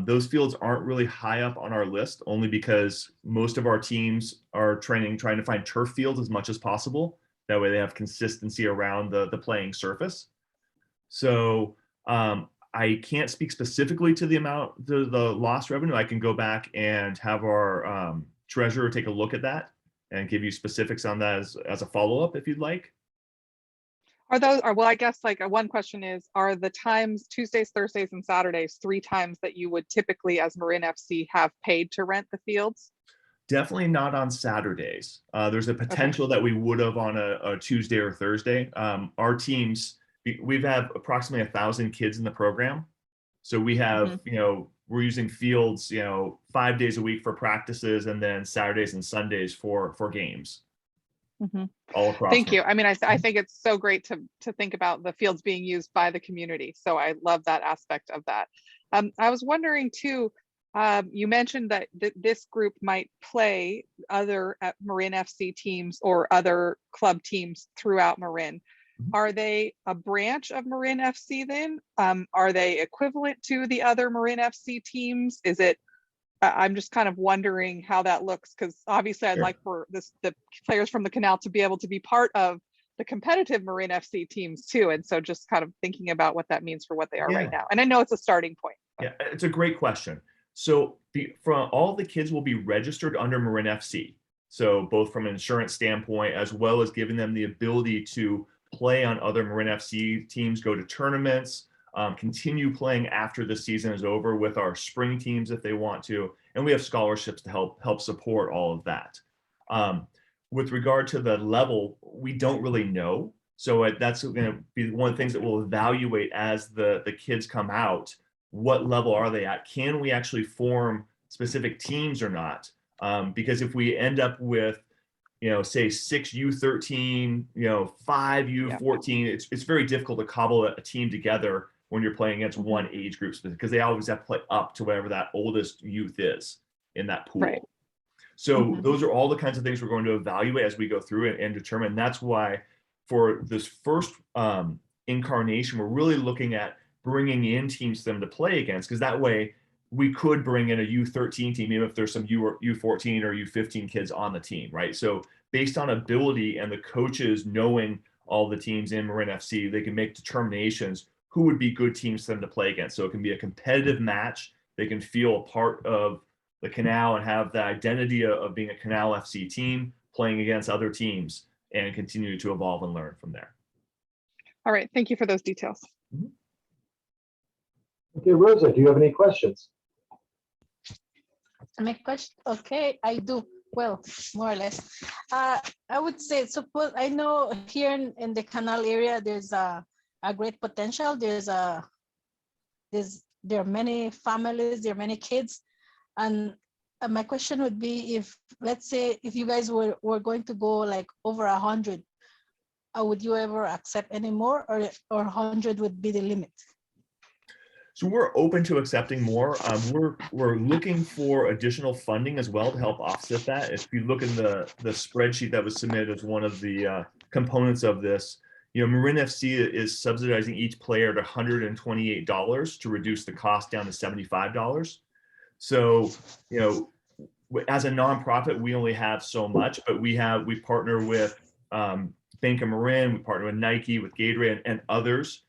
Those fields aren't really high up on our list, only because most of our teams are trying to find turf fields as much as possible. That way they have consistency around the playing surface. So I can't speak specifically to the amount, the lost revenue. I can go back and have our treasurer take a look at that and give you specifics on that as a follow-up if you'd like. Well, I guess like one question is, are the times Tuesdays, Thursdays, and Saturdays 3 times that you would typically as Marin FC have paid to rent the fields? Definitely not on Saturdays. There's a potential that we would have on a Tuesday or Thursday. Our teams, we've had approximately 1,000 kids in the program. So we have, we're using fields, 5 days a week for practices, and then Saturdays and Sundays for games. All across. Thank you. I mean, I think it's so great to think about the fields being used by the community. So I love that aspect of that. I was wondering too, you mentioned that this group might play other Marin FC teams or other club teams throughout Marin. Are they a branch of Marin FC then? Are they equivalent to the other Marin FC teams? Is it, I'm just kind of wondering how that looks, because obviously I'd like for the players from the Canal to be able to be part of the competitive Marin FC teams too. And so just kind of thinking about what that means for what they are right now. And I know it's a starting point. Yeah, it's a great question. So from all the kids will be registered under Marin FC. So both from an insurance standpoint, as well as giving them the ability to play on other Marin FC teams, go to tournaments, continue playing after the season is over with our spring teams if they want to, and we have scholarships to help support all of that. With regard to the level, we don't really know, so that's going to be one of the things that we'll evaluate as the kids come out. What level are they at? Can we actually form specific teams or not? Because if we end up with say 6 U13, 5 U14, it's very difficult to cobble a team together when you're playing against one age group, because they always have to play up to whatever that oldest youth is in that pool. Right. So those are all the kinds of things we're going to evaluate as we go through it and determine. That's why for this first incarnation, we're really looking at bringing in teams for them to play against, because that way we could bring in a U13 team, even if there's some U14 or U15 kids on the team, right? So based on ability and the coaches knowing all the teams in Marin FC, they can make determinations who would be good teams for them to play against. So it can be a competitive match. They can feel a part of the Canal and have the identity of being a Canal FC team playing against other teams, and continue to evolve and learn from there. All right, thank you for those details. Okay, Rosa, do you have any questions? My question, okay, I do. Well, more or less. I would say, suppose I know here in the Canal area, there's a great potential. There are many families, there are many kids, and my question would be, if let's say if you guys were going to go like over 100, would you ever accept any more, or 100 would be the limit? So we're open to accepting more. We're looking for additional funding as well to help offset that. If you look in the spreadsheet that was submitted as one of the components of this, Marin FC is subsidizing each player at $128 to reduce the cost down to $75. So, as a nonprofit, we only have so much, but we partner with Bank of Marin, we partner with Nike, with Gatorade, and others.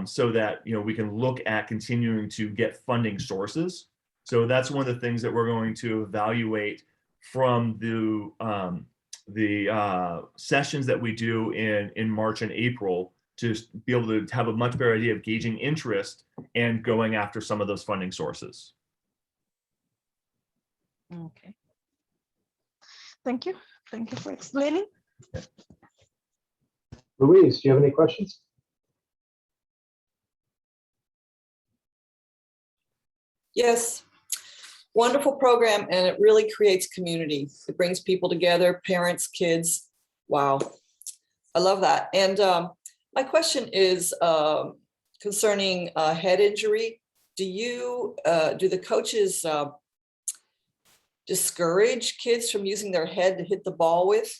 So that we can look at continuing to get funding sources. So that's one of the things that we're going to evaluate from the sessions that we do in March and April to be able to have a much better idea of gauging interest and going after some of those funding sources. Okay. Thank you. Thank you for explaining. Louise, do you have any questions? Yes, wonderful program, and it really creates community. It brings people together, parents, kids. Wow, I love that. And my question is concerning head injury. Do the coaches discourage kids from using their head to hit the ball with?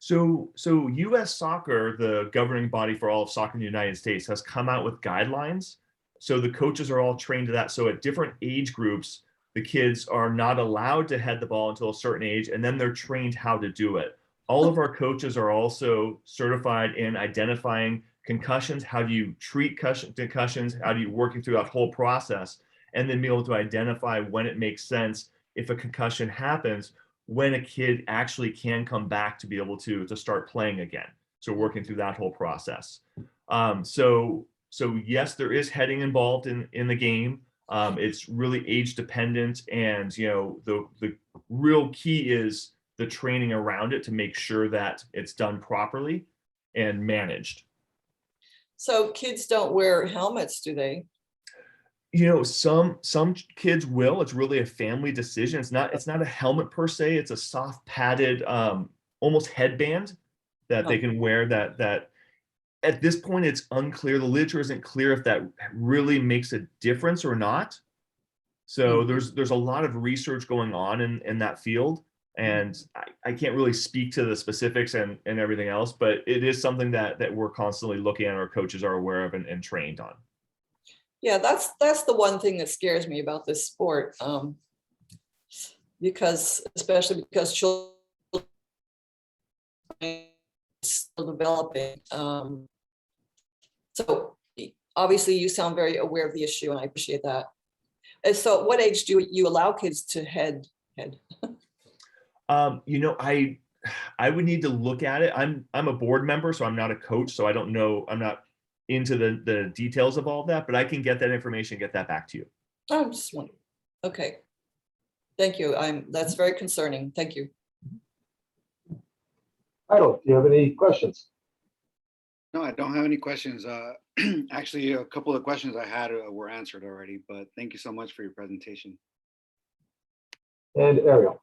So U.S. Soccer, the governing body for all of soccer in the United States, has come out with guidelines. So the coaches are all trained to that. So at different age groups, the kids are not allowed to head the ball until a certain age, and then they're trained how to do it. All of our coaches are also certified in identifying concussions. How do you treat concussions? How do you working through that whole process, and then be able to identify when it makes sense if a concussion happens, when a kid actually can come back to be able to start playing again. So working through that whole process. So yes, there is heading involved in the game. It's really age dependent, and the real key is the training around it to make sure that it's done properly and managed. So kids don't wear helmets, do they? Some kids will. It's really a family decision. It's not a helmet per se. It's a soft padded, almost headband that they can wear. That at this point, it's unclear. The literature isn't clear if that really makes a difference or not. So there's a lot of research going on in that field, and I can't really speak to the specifics and everything else, but it is something that we're constantly looking at. Our coaches are aware of and trained on. Yeah, that's the one thing that scares me about this sport, especially because children are still developing. So obviously you sound very aware of the issue, and I appreciate that. And so at what age do you allow kids to head? I would need to look at it. I'm a board member, so I'm not a coach, so I don't know. I'm not into the details of all of that, but I can get that information, get that back to you. I'm just wondering. Okay. Thank you. That's very concerning. Thank you. Idle, do you have any questions? No, I don't have any questions. Actually, a couple of questions I had were answered already, but thank you so much for your presentation. And Ariel.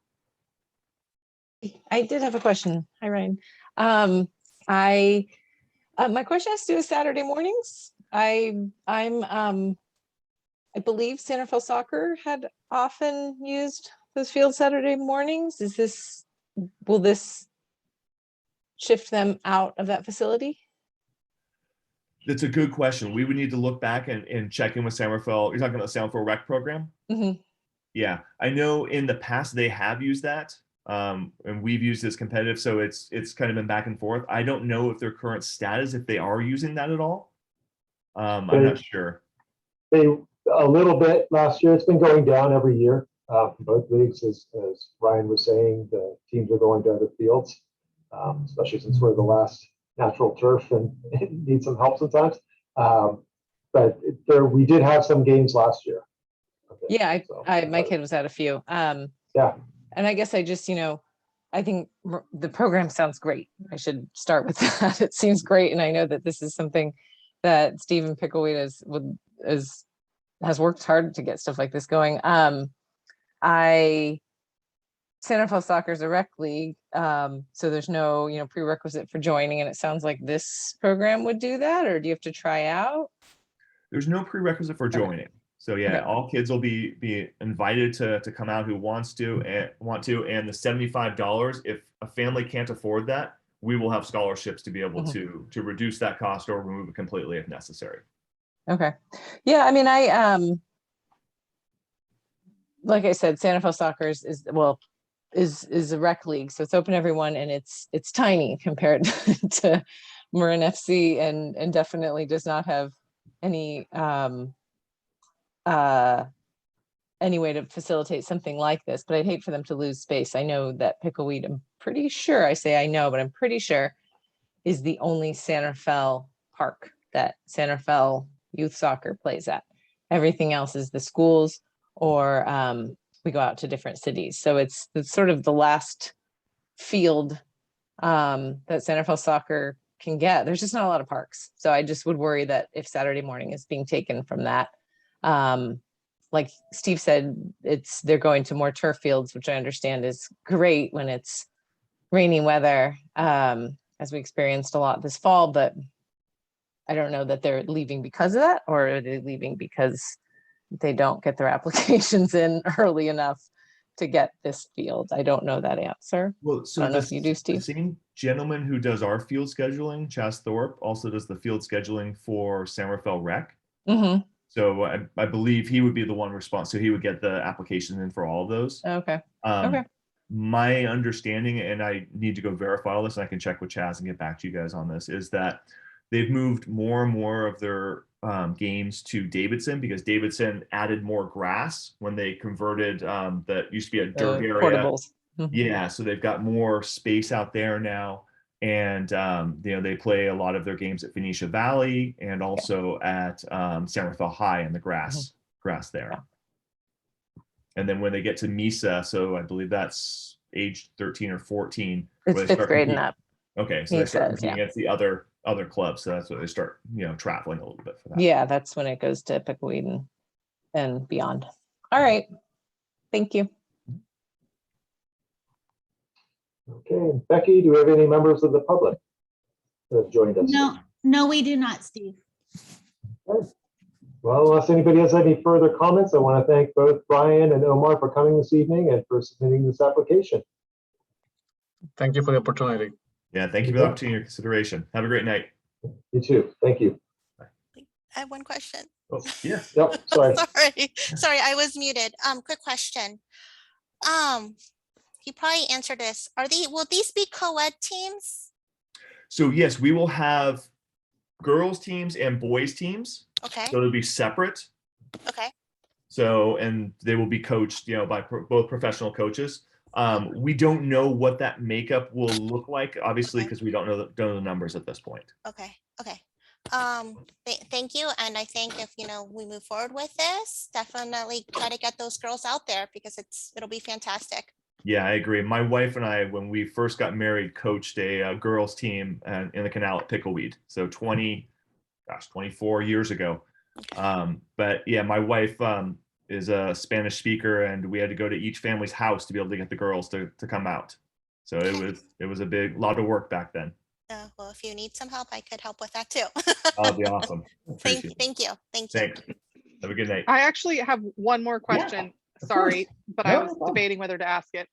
I did have a question. Hi, Ryan. My question has to do with Saturday mornings. I believe Santa Fe Soccer had often used those fields Saturday mornings. Will this shift them out of that facility? That's a good question. We would need to look back and check in with San Rafael. You're talking about the San Rafael Rec program? Mm-hmm. Yeah, I know in the past they have used that, and we've used this competitive, so it's kind of been back and forth. I don't know if their current status, if they are using that at all. I'm not sure. They a little bit last year. It's been going down every year for both leagues, as Ryan was saying. The teams are going to other fields, especially since we're the last natural turf and need some help sometimes. But we did have some games last year. Yeah, my kid was at a few. Yeah. And I guess I just, I think the program sounds great. I should start with that. It seems great. And I know that this is something that Stephen Pickleweed has worked hard to get stuff like this going. Santa Fe Soccer is a rec league, so there's no prerequisite for joining, and it sounds like this program would do that. Or do you have to try out? There's no prerequisite for joining. So yeah, Okay. all kids will be invited to come out who wants to and the $75, if a family can't afford that, we will have scholarships to be able to reduce that cost or remove it completely if necessary. Okay. Yeah, I mean, like I said, Santa Fe Soccer is a rec league, so it's open to everyone, and it's tiny compared to Marin FC, and definitely does not have any way to facilitate something like this. But I'd hate for them to lose space. I know that Pickleweed, I'm pretty sure, I say I know, but I'm pretty sure is the only Santa Fe park that Santa Fe youth soccer plays at. Everything else is the schools, or we go out to different cities. So it's sort of the last field that Santa Fe Soccer can get. There's just not a lot of parks. So I just would worry that if Saturday morning is being taken from that, like Steve said, they're going to more turf fields, which I understand is great when it's rainy weather, as we experienced a lot this fall, but I don't know that they're leaving because of that, or are they leaving because they don't get their applications in early enough to get this field? I don't know that answer. Well, so I don't know if you do, Steve. The same gentleman who does our field scheduling, Chas Thorpe, also does the field scheduling for San Rafael Rec. Mm-hmm. So I believe he would be the one responsible. So he would get the applications in for all of those. Okay. Okay. My understanding, and I need to go verify all this, and I can check with Chaz and get back to you guys on this, is that they've moved more and more of their games to Davidson, because Davidson added more grass when they converted that used to be a dirt area. Portables. Yeah, so they've got more space out there now. And they play a lot of their games at Phoenicia Valley and also at San Rafael High in the grass there. And then when they get to Mesa, so I believe that's age 13 or 14. It's fifth grade and up. Okay, so they start competing against the other clubs. So that's where they start, traveling a little bit for that. Yeah, that's when it goes to Pickleweed and beyond. All right. Thank you. Okay, Becky, do we have any members of the public that have joined us? No, we do not, Steve. Okay. Well, unless anybody has any further comments, I want to thank both Brian and Omar for coming this evening and for submitting this application. Thank you for the opportunity. Yeah, thank you for the opportunity and consideration. Have a great night. You too. Thank you. I have one question. Oh, yeah. Yep, sorry. Sorry, I was muted. Quick question. You probably answered this. Will these be co-ed teams? So yes, we will have girls teams and boys teams. Okay. So it'll be separate. Okay. So, and they will be coached, by both professional coaches. We don't know what that makeup will look like, obviously, because we don't know the numbers at this point. Okay. Okay. Thank you. And I think if, we move forward with this, definitely try to get those girls out there, because it'll be fantastic. Yeah, I agree. My wife and I, when we first got married, coached a girls team in the Canal at Pickleweed. So 24 years ago. But yeah, my wife is a Spanish speaker, and we had to go to each family's house to be able to get the girls to come out. So it was a lot of work back then. Well, if you need some help, I could help with that too. That'd be awesome. Thank you. Thank you. Thanks. Have a good night. I actually have one more question. Sorry, but I was debating whether to ask it.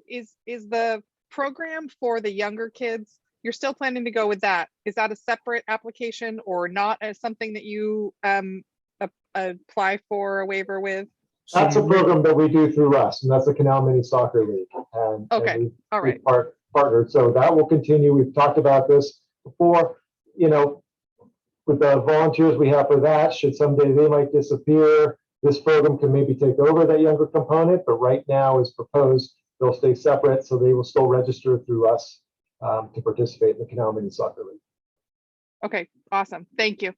Is the program for the younger kids, you're still planning to go with that? Is that a separate application or not, as something that you apply for a waiver with? That's a program that we do through us, and that's the Canal Mini Soccer League. Okay, all right. We've partnered, so that will continue. We've talked about this before, with the volunteers we have for that, should someday they might disappear, this program can maybe take over that younger component, but right now as proposed, they'll stay separate, so they will still register through us to participate in the Canal Mini Soccer League. Okay, awesome. Thank you.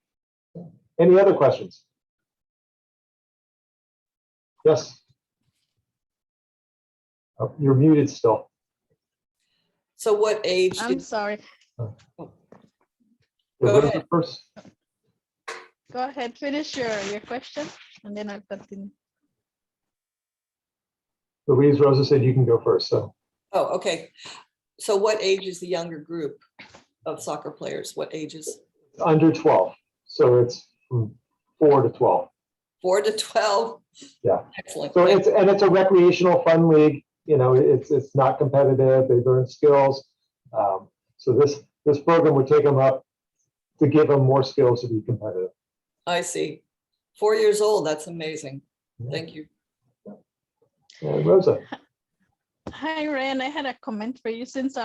Any other questions? Yes. Oh, you're muted still. So what age? I'm sorry. Go ahead. First. Go ahead, finish your question, and then I'll continue. Louise Rosa said you can go first. So. Oh, okay. So what age is the younger group of soccer players? What ages? Under 12. So it's from 4 to 12. 4 to 12. Yeah. Excellent. So it's a recreational fun league. You know, it's not competitive. They learn skills. So this program would take them up to give them more skills to be competitive. I see. 4 years old. That's amazing. Thank you. And Rosa. Hi, Ryan. I had a comment for you since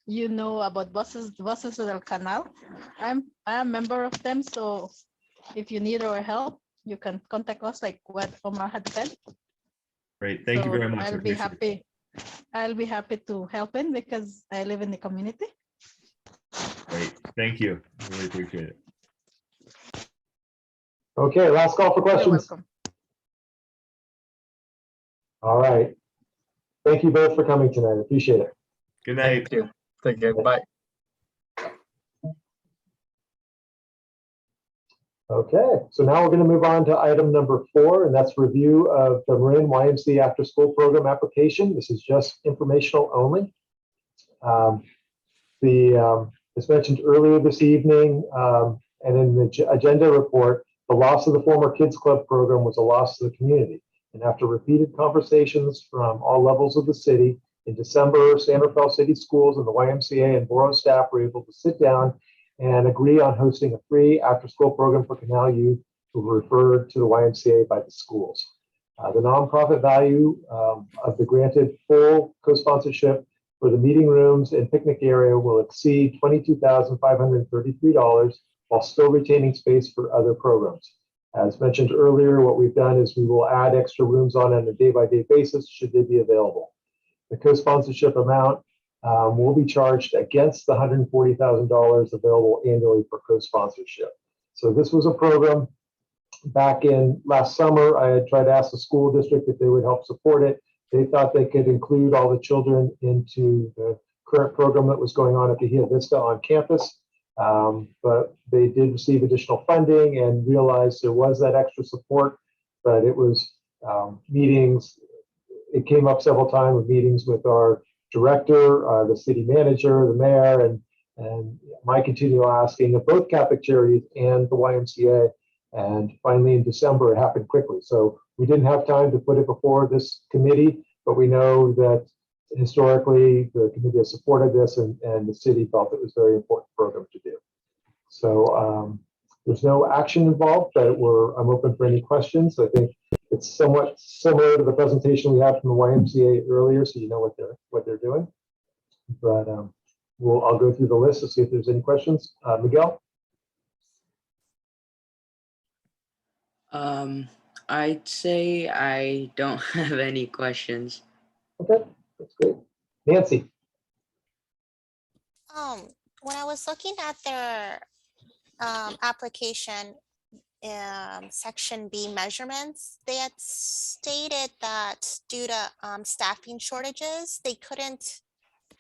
you know about buses with Canal. I'm a member of them, so if you need our help, you can contact us like what Omar had said. Great, thank you very much. I I'll be appreciate it. happy. I'll be happy to help in because I live in the community. Great, thank you. Really appreciate it. Okay, last call for You're questions. welcome. All right. Thank you both for coming tonight. Appreciate it. Good night. Thank you. Take care. Bye. Okay, so now we're going to move on to item number 4, and that's review of the Marin YMCA after school program application. This is just informational only. As mentioned earlier this evening, and in the agenda report, the loss of the former Kids Club program was a loss to the community. And after repeated conversations from all levels of the city, in December, San Rafael City Schools and the YMCA and borough staff were able to sit down and agree on hosting a free after-school program for Canal youth who were referred to the YMCA by the schools. The nonprofit value of the granted full co-sponsorship for the meeting rooms and picnic area will exceed $22,533 while still retaining space for other programs. As mentioned earlier, what we've done is we will add extra rooms on a day-by-day basis should they be available. The co-sponsorship amount will be charged against the $140,000 available annually for co-sponsorship. So this was a program back in last summer. I had tried to ask the school district if they would help support it. They thought they could include all the children into the current program that was going on at Bahia Vista on campus. But they did receive additional funding and realized there was that extra support, but it was meetings. It came up several times with meetings with our director, the city manager, the mayor, and my continual asking of both Catholic Charities and the YMCA. And finally in December, it happened quickly. So we didn't have time to put it before this committee, but we know that historically the committee has supported this and the city felt it was a very important program to do. So there's no action involved, but I'm open for any questions. I think it's somewhat similar to the presentation we had from the YMCA earlier, so you know what they're doing. But I'll go through the list to see if there's any questions. Miguel? I'd say I don't have any questions. Okay, that's great. Nancy? When I was looking at their application, section B measurements, they had stated that due to staffing shortages, they couldn't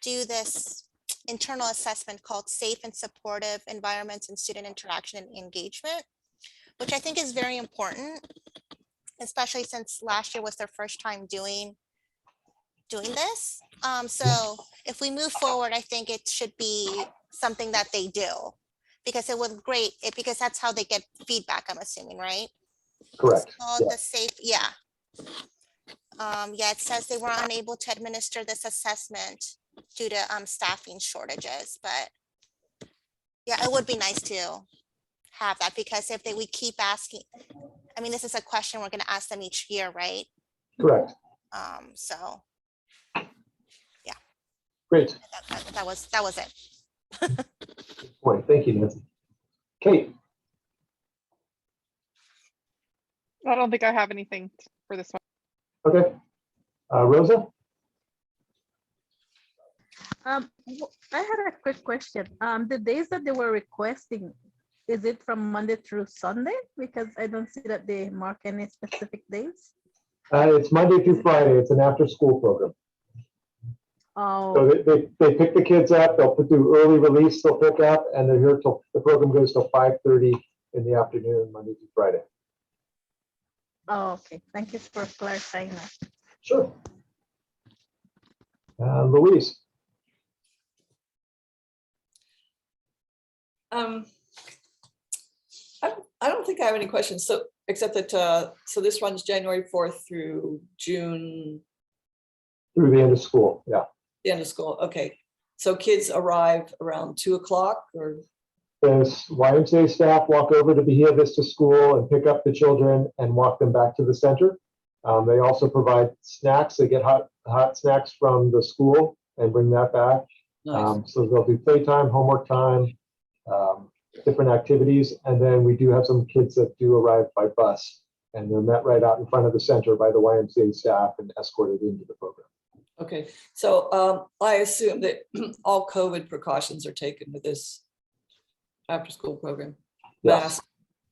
do this internal assessment called safe and supportive environments and student interaction and engagement, which I think is very important, especially since last year was their first time doing this. So if we move forward, I think it should be something that they do, because it was great, because that's how they get feedback, I'm assuming, right? Correct. Yeah. The safe, yeah. Yeah, it says they were unable to administer this assessment due to staffing shortages, but yeah, it would be nice to have that, because if we keep asking, I mean, this is a question we're going to ask them each year, right? Correct. So yeah. Great. That was it. Good point. Thank you, Nancy. Kate? I don't think I have anything for this one. Okay. Rosa? I had a quick question. The days that they were requesting, is it from Monday through Sunday? Because I don't see that they mark any specific days. It's Monday through Friday. It's an after-school program. Oh. So they pick the kids up. They'll do early release. They'll pick up, and they're here till the program goes till 5:30 in the afternoon, Monday through Friday. Oh, okay. Thank you for clarifying that. Sure. Louise? I don't think I have any questions. So, except that, so this runs January 4th through June, Through the end of school, yeah. the end of school. Okay. So kids arrive around 2 o'clock or? There's YMCA staff walk over to Bahia Vista School and pick up the children and walk them back to the center. They also provide snacks. They get hot snacks from the school and bring that back. Nice. So they'll do playtime, homework time, different activities. And then we do have some kids that do arrive by bus, and they're met right out in front of the center by the YMCA staff and escorted into the program. Okay. So I assume that all COVID precautions are taken with this after school program. Yes.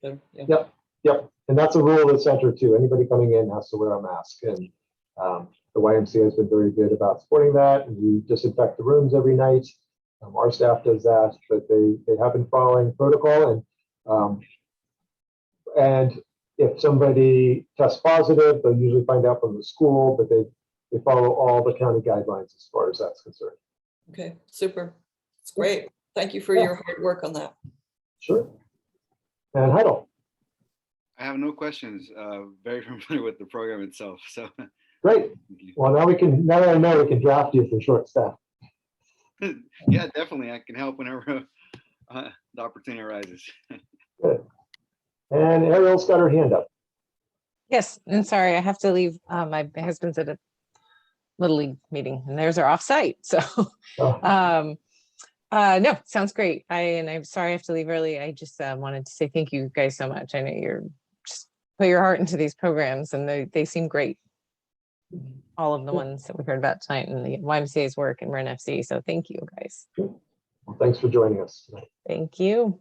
Mask. Yeah. Yep. And that's a rule of the center too. Anybody coming in has to wear a mask. And the YMCA has been very good about supporting that. And we disinfect the rooms every night. Our staff does that, but they have been following protocol. And if somebody tests positive, they'll usually find out from the school, but they follow all the county guidelines as far as that's concerned. Okay, super. It's great. Thank you for your hard work on that. Sure. And Heidel. I have no questions. Very familiar with the program itself. So Great. Well, now that I know we can draft you for short staff. yeah, definitely. I can help whenever the opportunity arises. Good. And Ariel's got her hand up. Yes, and sorry, I have to leave. My husband's at a Little League meeting, and there's our offsite. So, no, sounds great. I'm sorry I have to leave early. I just wanted to say thank you guys so much. I know you're just put your heart into these programs, and they seem great. All of the ones that we heard about tonight, and the YMCA's work and Marin FC. So thank you guys. Well, thanks for joining us tonight. Thank you.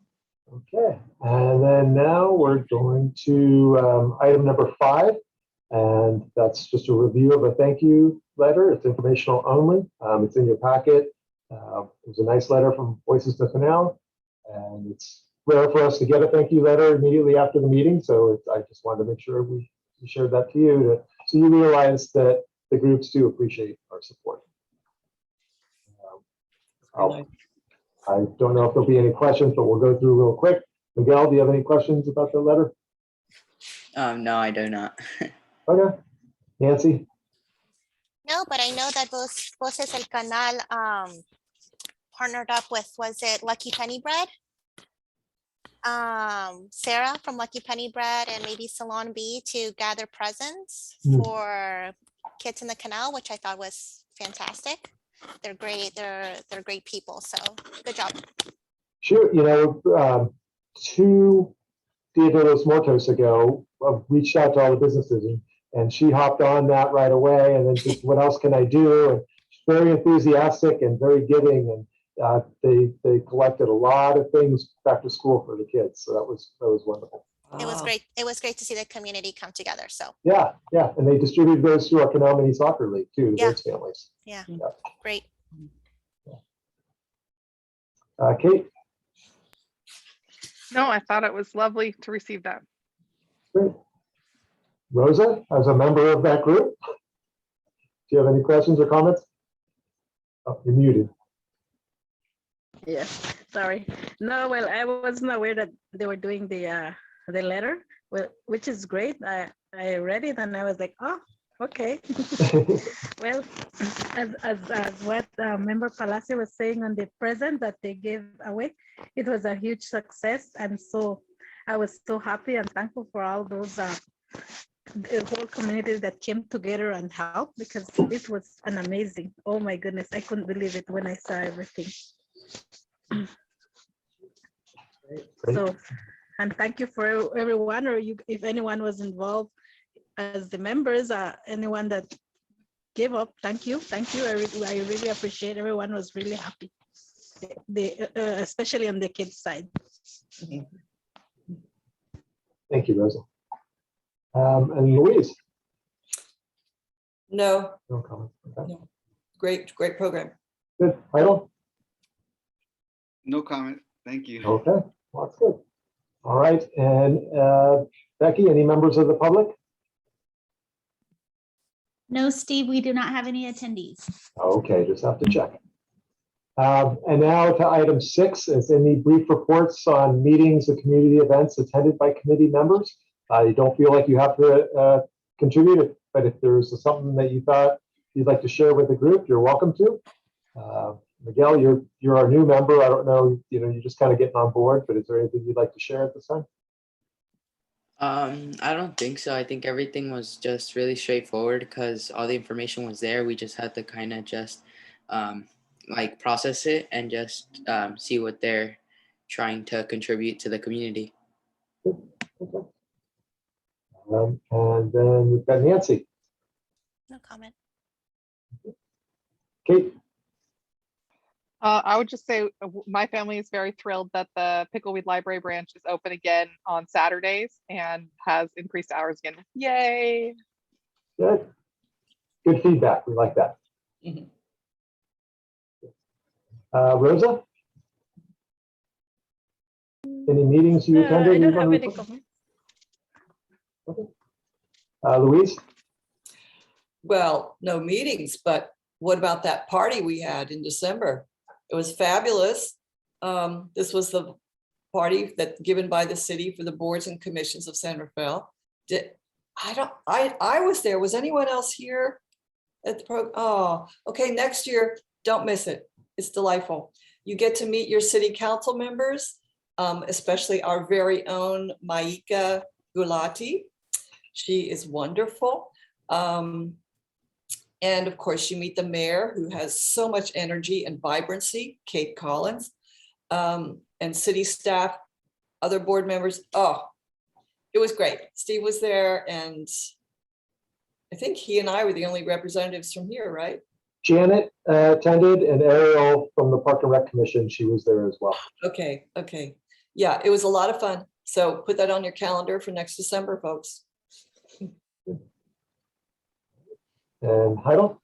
Okay, and then now we're going to item number 5, and that's just a review of a thank you letter. It's informational only. It's in your packet. It was a nice letter from Voices to Canal, and it's rare for us to get a thank you letter immediately after the meeting, so I just wanted to make sure we shared that to you, so you realize that the groups do appreciate our support. I don't know if there'll be any questions, but we'll go through real quick. Miguel, do you have any questions about the letter? No, I do not. Okay. Nancy? No, but I know that Voices El Canal partnered up with, was it Lucky Penny Bread? Sarah from Lucky Penny Bread and maybe Salon B to gather presents for kids in the canal, which I thought was fantastic. They're great. They're great people. So good job. Sure. You know, 2 Dia de los Muertos ago, reached out to all the businesses, and she hopped on that right away. And then just, what else can I do? And she's very enthusiastic and very giving. And they collected a lot of things back to school for the kids. So that was wonderful. It was great. It was great to see the community come together. So yeah, and they distributed those through our Canal Mini Soccer League too, those families. Yeah, great. Kate? No, I thought it was lovely to receive that. Great. Rosa, as a member of that group, do you have any questions or comments? Oh, you're muted. Yes, sorry. No, well, I wasn't aware that they were doing the letter, well, which is great. I read it and I was like, oh, okay. Well, as what Member Palacio was saying on the present that they gave away, it was a huge success. And so I was so happy and thankful for all those, the whole community that came together and helped, because this was an amazing, oh my goodness, I couldn't believe it when I saw everything. So, and thank you for everyone, or you, if anyone was involved as the members, anyone that gave up, thank you. I really appreciate. Everyone was really happy, especially on the kids side. Thank you, Rosa. And Louise? No. No comment. Okay. No. Great program. Good. Heidel? No comment. Thank you. Okay, well, that's good. All right, and Becky, any members of the public? No, Steve, we do not have any attendees. Okay, just have to check. And now to item 6, is any brief reports on meetings and community events attended by committee members. You don't feel like you have to contribute, but if there's something that you thought you'd like to share with the group, you're welcome to. Miguel, you're our new member. I don't know, you're just kind of getting on board, but is there anything you'd like to share at this time? I don't think so. I think everything was just really straightforward because all the information was there. We just had to kind of just like process it and just see what they're trying to contribute to the community. Okay. And then we've got Nancy. No comment. Kate. I would just say my family is very thrilled that the Pickleweed Library branch is open again on Saturdays and has increased hours again. Yay! Good. Good feedback. We like that. Mhm. Rosa? Any meetings you attended? I don't you have wanna any report? comment. Okay. Louise? Well, no meetings, but what about that party we had in December? It was fabulous. This was the party that given by the city for the boards and commissions of San Rafael. I was there. Was anyone else here at the program? Oh, okay. Next year, don't miss it. It's delightful. You get to meet your city council members, especially our very own Ymca Gulati. She is wonderful. And of course, you meet the mayor who has so much energy and vibrancy, Kate Collins, and city staff, other board members. Oh, it was great. Steve was there, and I think he and I were the only representatives from here, right? Janet attended, and Ariel from the Park and Rec Commission, she was there as well. Okay, okay. Yeah, it was a lot of fun. So put that on your calendar for next December, folks. And Heidel?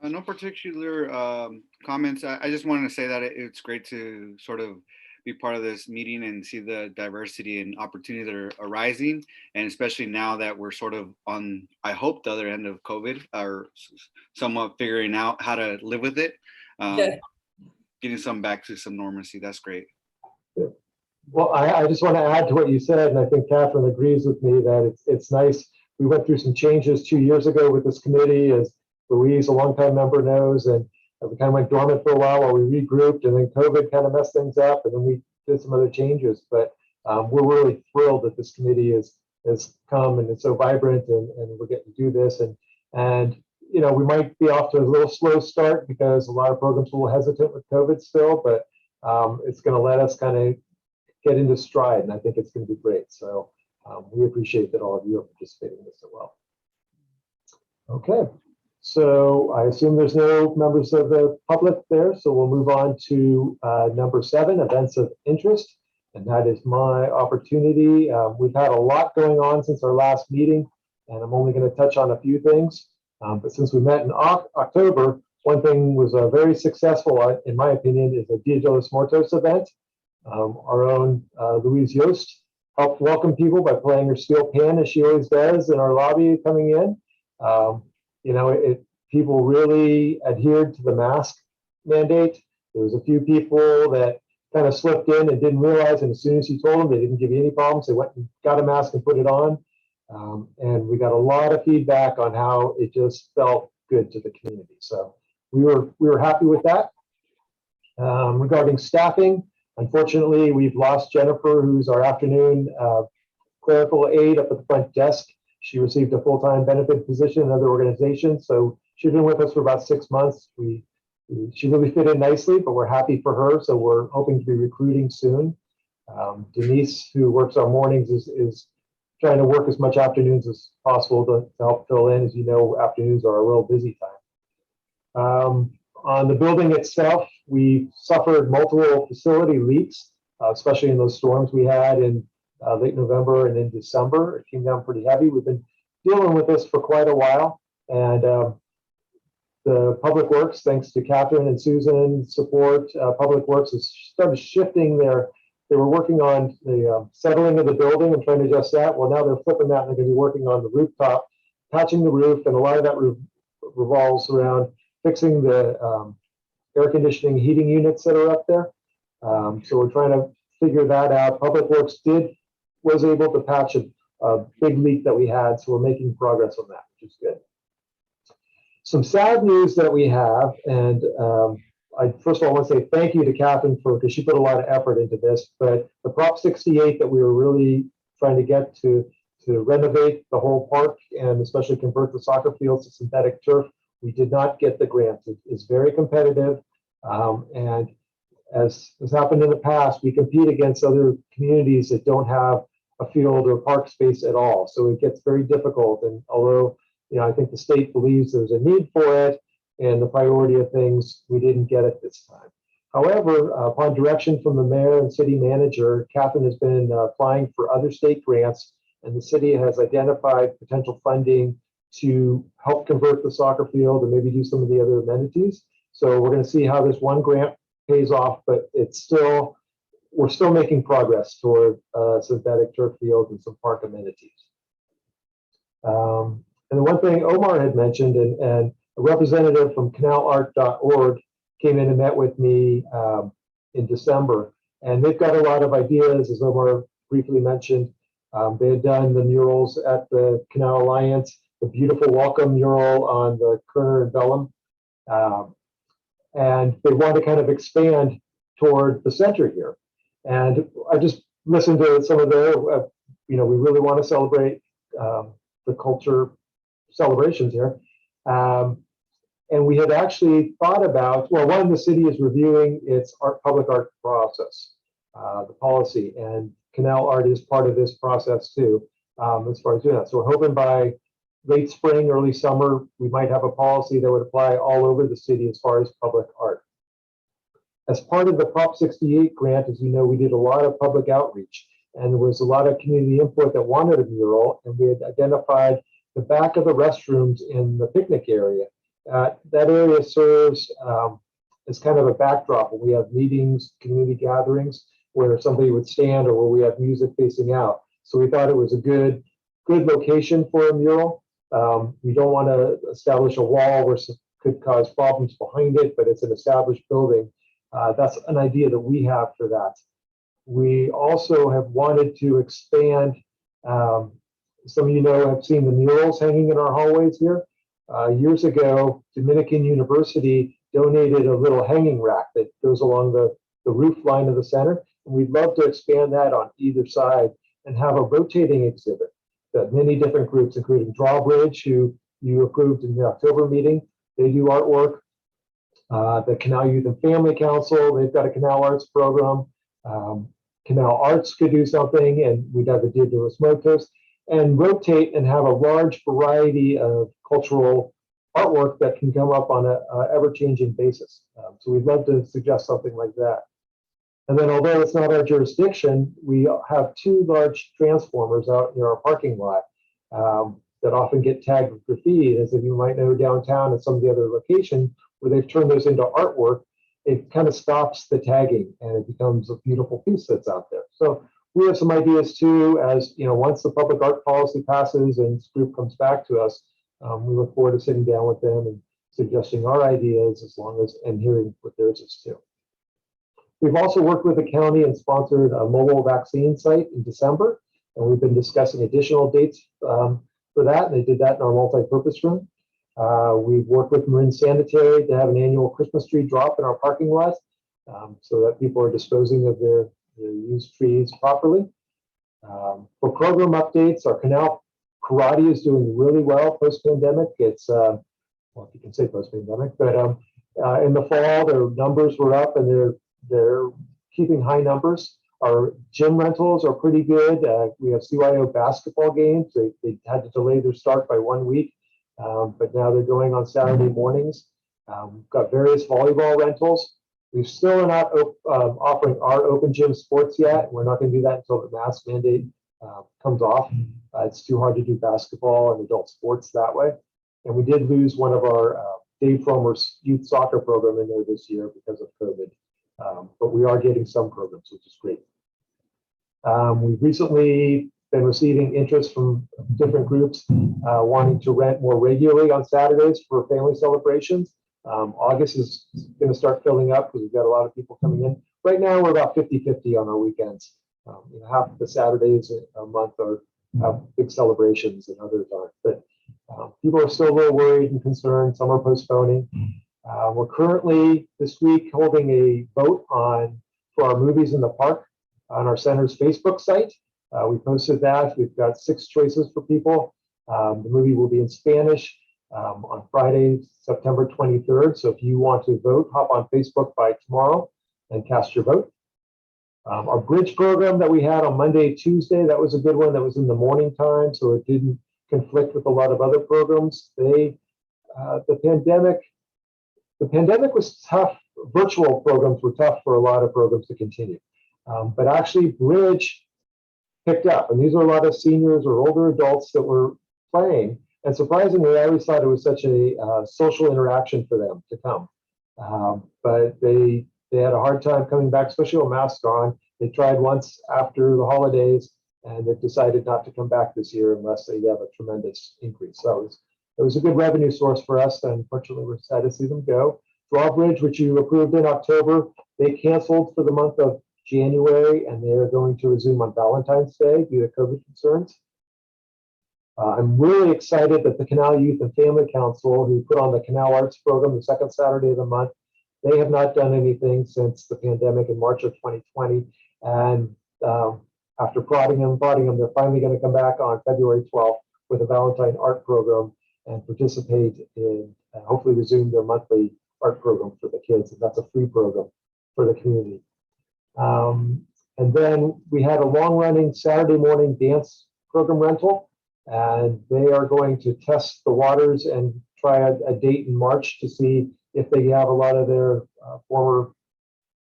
No particular comments. I just wanted to say that it's great to sort of be part of this meeting and see the diversity and opportunity that are arising. And especially now that we're sort of on, I hope, the other end of COVID, or somewhat figuring out how to live with it. Getting some back to some normalcy. That's great. Well, I just want to add to what you said, and I think Catherine agrees with me that it's nice. We went through some changes 2 years ago with this committee, as Louise, a longtime member, knows, and we kind of went dormant for a while we regrouped, and then COVID kind of messed things up, and then we did some other changes. But we're really thrilled that this committee has come and it's so vibrant, and we're getting to do this. And we might be off to a little slow start because a lot of programs are a little hesitant with COVID still, but it's going to let us kind of get into stride, and I think it's going to be great. So we appreciate that all of you are participating in this as well. Okay, so I assume there's no members of the public there, so we'll move on to number 7, events of interest, and that is my opportunity. We've had a lot going on since our last meeting, and I'm only going to touch on a few things. But since we met in October, one thing was very successful, in my opinion, is the Dia de los Muertos event. Our own Louise Yost helped welcome people by playing her steel pan, as she always does, in our lobby coming in. People really adhered to the mask mandate. There was a few people that kind of slipped in and didn't realize, and as soon as you told them, they didn't give you any problems. They went and got a mask and put it on. And we got a lot of feedback on how it just felt good to the community. So we were happy with that. Regarding staffing, unfortunately, we've lost Jennifer, who's our afternoon clerical aide up at the front desk. She received a full-time benefit position in another organization, so she's been with us for about 6 months. She really fit in nicely, but we're happy for her, so we're hoping to be recruiting soon. Denise, who works our mornings, is trying to work as much afternoons as possible to help fill in. As you know, afternoons are a real busy time. On the building itself, we suffered multiple facility leaks, especially in those storms we had in late November and in December. It came down pretty heavy. We've been dealing with this for quite a while. And the Public Works, thanks to Catherine and Susan's support, Public Works has started shifting they were working on the settling of the building and trying to adjust that. Well, now they're flipping that and they're going to be working on the rooftop, patching the roof, and a lot of that roof revolves around fixing the air conditioning, heating units that are up there. So we're trying to figure that out. Public Works was able to patch a big leak that we had, so we're making progress on that, which is good. Some sad news that we have, and I first of all want to say thank you to Catherine because she put a lot of effort into this, but the Prop 68 that we were really trying to get to renovate the whole park and especially convert the soccer fields to synthetic turf, we did not get the grant. It's very competitive, and as has happened in the past, we compete against other communities that don't have a field or park space at all. So it gets very difficult. And although, I think the state believes there's a need for it and the priority of things, we didn't get it this time. However, upon direction from the mayor and city manager, Catherine has been applying for other state grants, and the city has identified potential funding to help convert the soccer field and maybe do some of the other amenities. So we're going to see how this one grant pays off, but we're still making progress toward synthetic turf field and some park amenities. And the one thing Omar had mentioned, and a representative from canalart.org came in and met with me in December, and they've got a lot of ideas, as Omar briefly mentioned. They had done the murals at the Canal Alliance, the beautiful welcome mural on the Kerner and Bellum, and they want to kind of expand toward the center here. And I just listened to some of their, we really want to celebrate the culture celebrations here. And we had actually thought about, well, one, the city is reviewing its public art process, the policy, and Canal Art is part of this process too, as far as doing that. So we're hoping by late spring, early summer, we might have a policy that would apply all over the city as far as public art. As part of the Prop 68 grant, as you know, we did a lot of public outreach, and there was a lot of community input that wanted a mural, and we had identified the back of the restrooms in the picnic area. That area serves as kind of a backdrop when we have meetings, community gatherings, where somebody would stand or where we have music facing out. So we thought it was a good location for a mural. We don't want to establish a wall where it could cause problems behind it, but it's an established building. That's an idea that we have for that. We also have wanted to expand. Some of you have seen the murals hanging in our hallways here. Years ago, Dominican University donated a little hanging rack that goes along the roof line of the center. And we'd love to expand that on either side and have a rotating exhibit that many different groups, including Drawbridge, who you approved in the October meeting, they do artwork. The Canal Youth and Family Council, they've got a Canal Arts program. Canal Arts could do something, and we'd have a Dia de los Muertos, and rotate and have a large variety of cultural artwork that can come up on an ever-changing basis. So we'd love to suggest something like that. And then, although it's not our jurisdiction, we have two large transformers out near our parking lot that often get tagged with graffiti. As if you might know, downtown and some of the other locations where they've turned those into artwork, it kind of stops the tagging and it becomes a beautiful piece that's out there. So we have some ideas too, as once the public art policy passes and this group comes back to us, we look forward to sitting down with them and suggesting our ideas and hearing what theirs is too. We've also worked with the county and sponsored a mobile vaccine site in December, and we've been discussing additional dates for that, and they did that in our multi-purpose room. We've worked with Marin Sanitary to have an annual Christmas tree drop in our parking lot so that people are disposing of their used trees properly. For program updates, our Canal Karate is doing really well post-pandemic. It's, well, if you can say post-pandemic, but in the fall, their numbers were up and they're keeping high numbers. Our gym rentals are pretty good. We have CYO basketball games. They had to delay their start by 1 week, but now they're going on Saturday mornings. We've got various volleyball rentals. We still are not offering our open gym sports yet. We're not going to do that until the mask mandate comes off. It's too hard to do basketball and adult sports that way. And we did lose one of our Dave Fromer's youth soccer program in there this year because of COVID. But we are getting some programs, which is great. We've recently been receiving interest from different groups wanting to rent more regularly on Saturdays for family celebrations. August is going to start filling up because we've got a lot of people coming in. Right now, we're about 50-50 on our weekends. Half the Saturdays a month have big celebrations and others aren't. But people are still a little worried and concerned. Some are postponing. We're currently this week holding a vote for our movies in the park on our center's Facebook site. We posted that. We've got 6 choices for people. The movie will be in Spanish on Friday, September 23rd. So if you want to vote, hop on Facebook by tomorrow and cast your vote. Our bridge program that we had on Monday, Tuesday, that was a good one. That was in the morning time, so it didn't conflict with a lot of other programs. The pandemic was tough. Virtual programs were tough for a lot of programs to continue. But actually, bridge picked up, and these are a lot of seniors or older adults that were playing. And surprisingly, I always thought it was such a social interaction for them to come. But they had a hard time coming back, especially with masks on. They tried once after the holidays, and they've decided not to come back this year unless they have a tremendous increase. So it was a good revenue source for us, and unfortunately, we're sad to see them go. Drawbridge, which you approved in October, they canceled for the month of January, and they are going to resume on Valentine's Day due to COVID concerns. I'm really excited that the Canal Youth and Family Council, who put on the Canal Arts program the second Saturday of the month, they have not done anything since the pandemic in March of 2020. And after prodding them, they're finally going to come back on February 12th with a Valentine art program and participate in, and hopefully resume their monthly art program for the kids. And that's a free program for the community. And then we had a long-running Saturday morning dance program rental, and they are going to test the waters and try a date in March to see if they have a lot of their former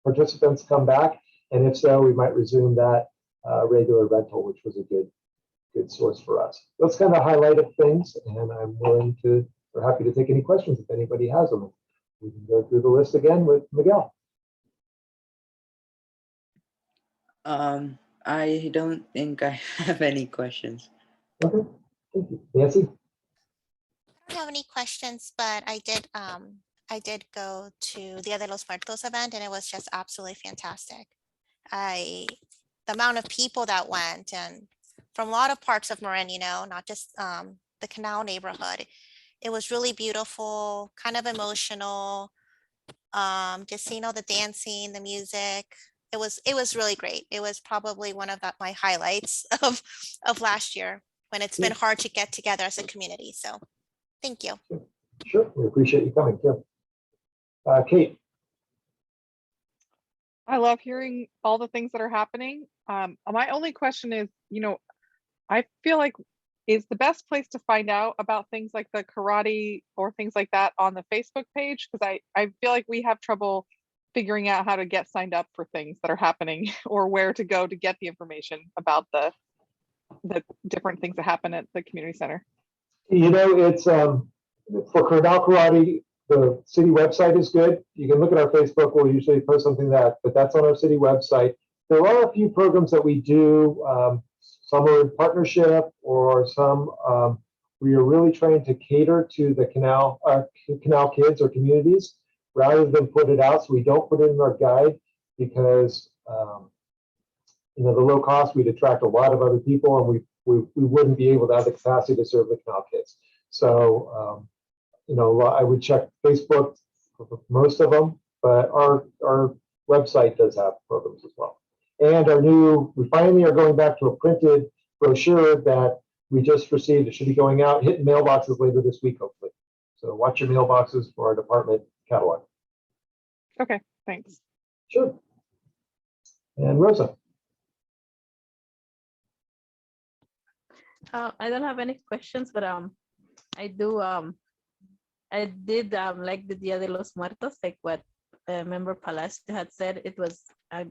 participants come back. And if so, we might resume that regular rental, which was a good source for us. That's kind of highlighted things, and I'm willing to, or happy to take any questions if anybody has them. We can go through the list again with Miguel. I don't think I have any questions. Okay, thank you. Nancy? I don't have any questions, but I did go to the other Los Muertos event, and it was just absolutely fantastic. The amount of people that went, and from a lot of parts of Marin, not just the Canal neighborhood. It was really beautiful, kind of emotional. Just seeing all the dancing, the music. It was really great. It was probably one of my highlights of last year, when it's been hard to get together as a community. So thank you. Sure, we appreciate you coming too. Kate? I love hearing all the things that are happening. My only question is, I feel like, is the best place to find out about things like the karate or things like that on the Facebook page? Because I feel like we have trouble figuring out how to get signed up for things that are happening, or where to go to get the information about the different things that happen at the community center. It's for Canal Karate, the city website is good. You can look at our Facebook. We'll usually post something but that's on our city website. There are a few programs that we do. Some are in partnership, or some we are really trying to cater to the canal kids or communities rather than put it out. So we don't put it in our guide because the low cost, we'd attract a lot of other people, and we wouldn't be able to have the capacity to serve the canal kids. So I would check Facebook for most of them, but our website does have programs as well. And we finally are going back to a printed brochure that we just received. It should be going out, hitting mailboxes later this week, hopefully. So watch your mailboxes for our department catalog. Okay, thanks. Sure. And Rosa? I don't have any questions, but I did like the Dia de los Muertos, like what Member Palacio had said. It was a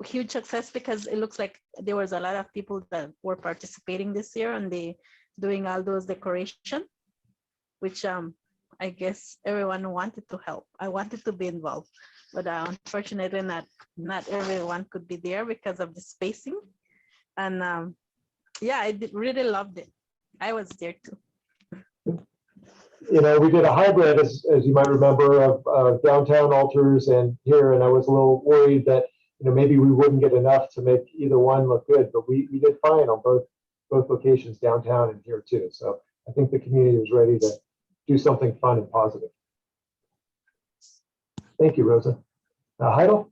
huge success, because it looks like there was a lot of people that were participating this year, and they doing all those decoration, which I guess everyone wanted to help. I wanted to be involved, but unfortunately not everyone could be there because of the spacing. And yeah, really loved it. I was there too. you know, we did a hybrid, as you might remember, of downtown altars and here, and I was a little worried that, you know, maybe we wouldn't get enough to make either one look good, but we did fine on both locations, downtown and here too. So I think the community was ready to do something fun and positive. Thank you, Rosa. Heidel?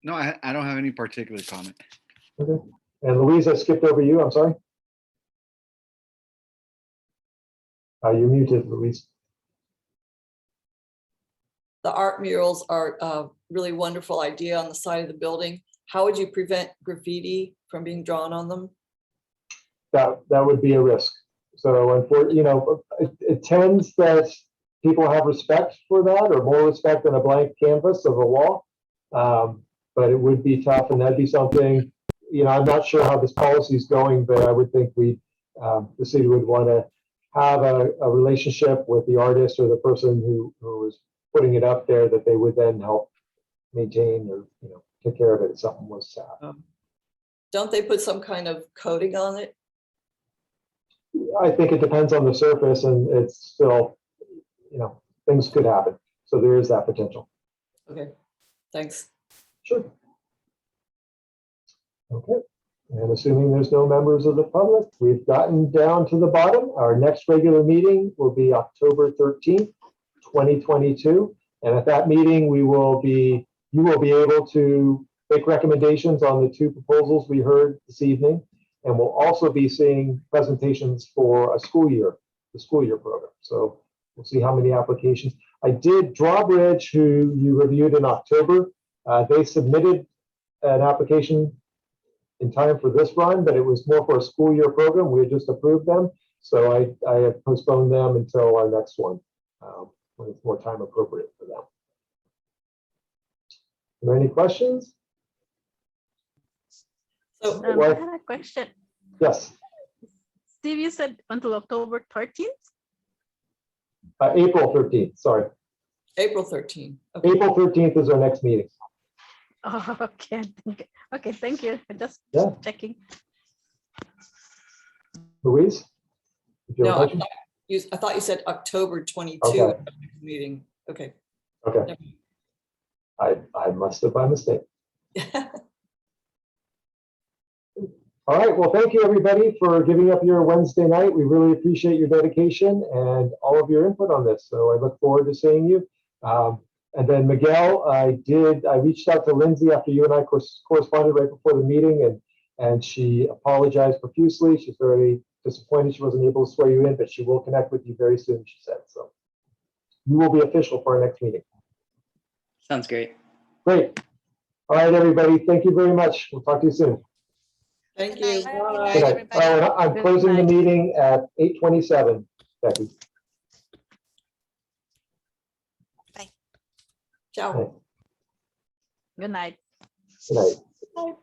No, I don't have any particular comment. Okay. And Louise, I skipped over you. I'm sorry. You're muted, Louise. The art murals are a really wonderful idea on the side of the building. How would you prevent graffiti from being drawn on them? That would be a risk. So, you know, it tends that people have respect for that, or more respect than a blank canvas of a wall. But it would be tough, and that'd be something, you know, I'm not sure how this policy is going, but I would think the city would want to have a relationship with the artist or the person who was putting it up there, that they would then help maintain or, you know, take care of it if something was sad. Don't they put some kind of coating on it? I think it depends on the surface, and it's still, you know, things could happen. So there is that potential. Okay, thanks. Sure. Okay. And assuming there's no members of the public, we've gotten down to the bottom. Our next regular meeting will be October 13th, 2022. And at that meeting, you will be able to make recommendations on the two proposals we heard this evening. And we'll also be seeing presentations for the school year program. So we'll see how many applications. I did Drawbridge, who you reviewed in October. They submitted an application in time for this run, but it was more for a school year program. We had just approved them. So I have postponed them until our next one, when it's more time appropriate for them. Are there any questions? So I had a question. Yes. Steve, you said until October 13th? April 13th, sorry. April 13th. Okay. April 13th is our next meeting. Oh, okay. Okay, thank you. I'm just Yeah. checking. Louise? Did you have a No, question? I thought you said October 22 Okay. meeting. Okay. Okay. I must have by mistake. All right. Well, thank you, everybody, for giving up your Wednesday night. We really appreciate your dedication and all of your input on this. So I look forward to seeing you. And then Miguel, I reached out to Lindsay after you and I corresponded right before the meeting, and she apologized profusely. She's very disappointed she wasn't able to swear you in, but she will connect with you very soon, she said. So you will be official for our next meeting. Sounds great. Great. All right, everybody. Thank you very much. We'll talk to you soon. Thank you. Good Bye. Good night. everybody. Oh, and I'm Good closing the night. meeting at 8:27. Becky. Ciao. Good night. Good night.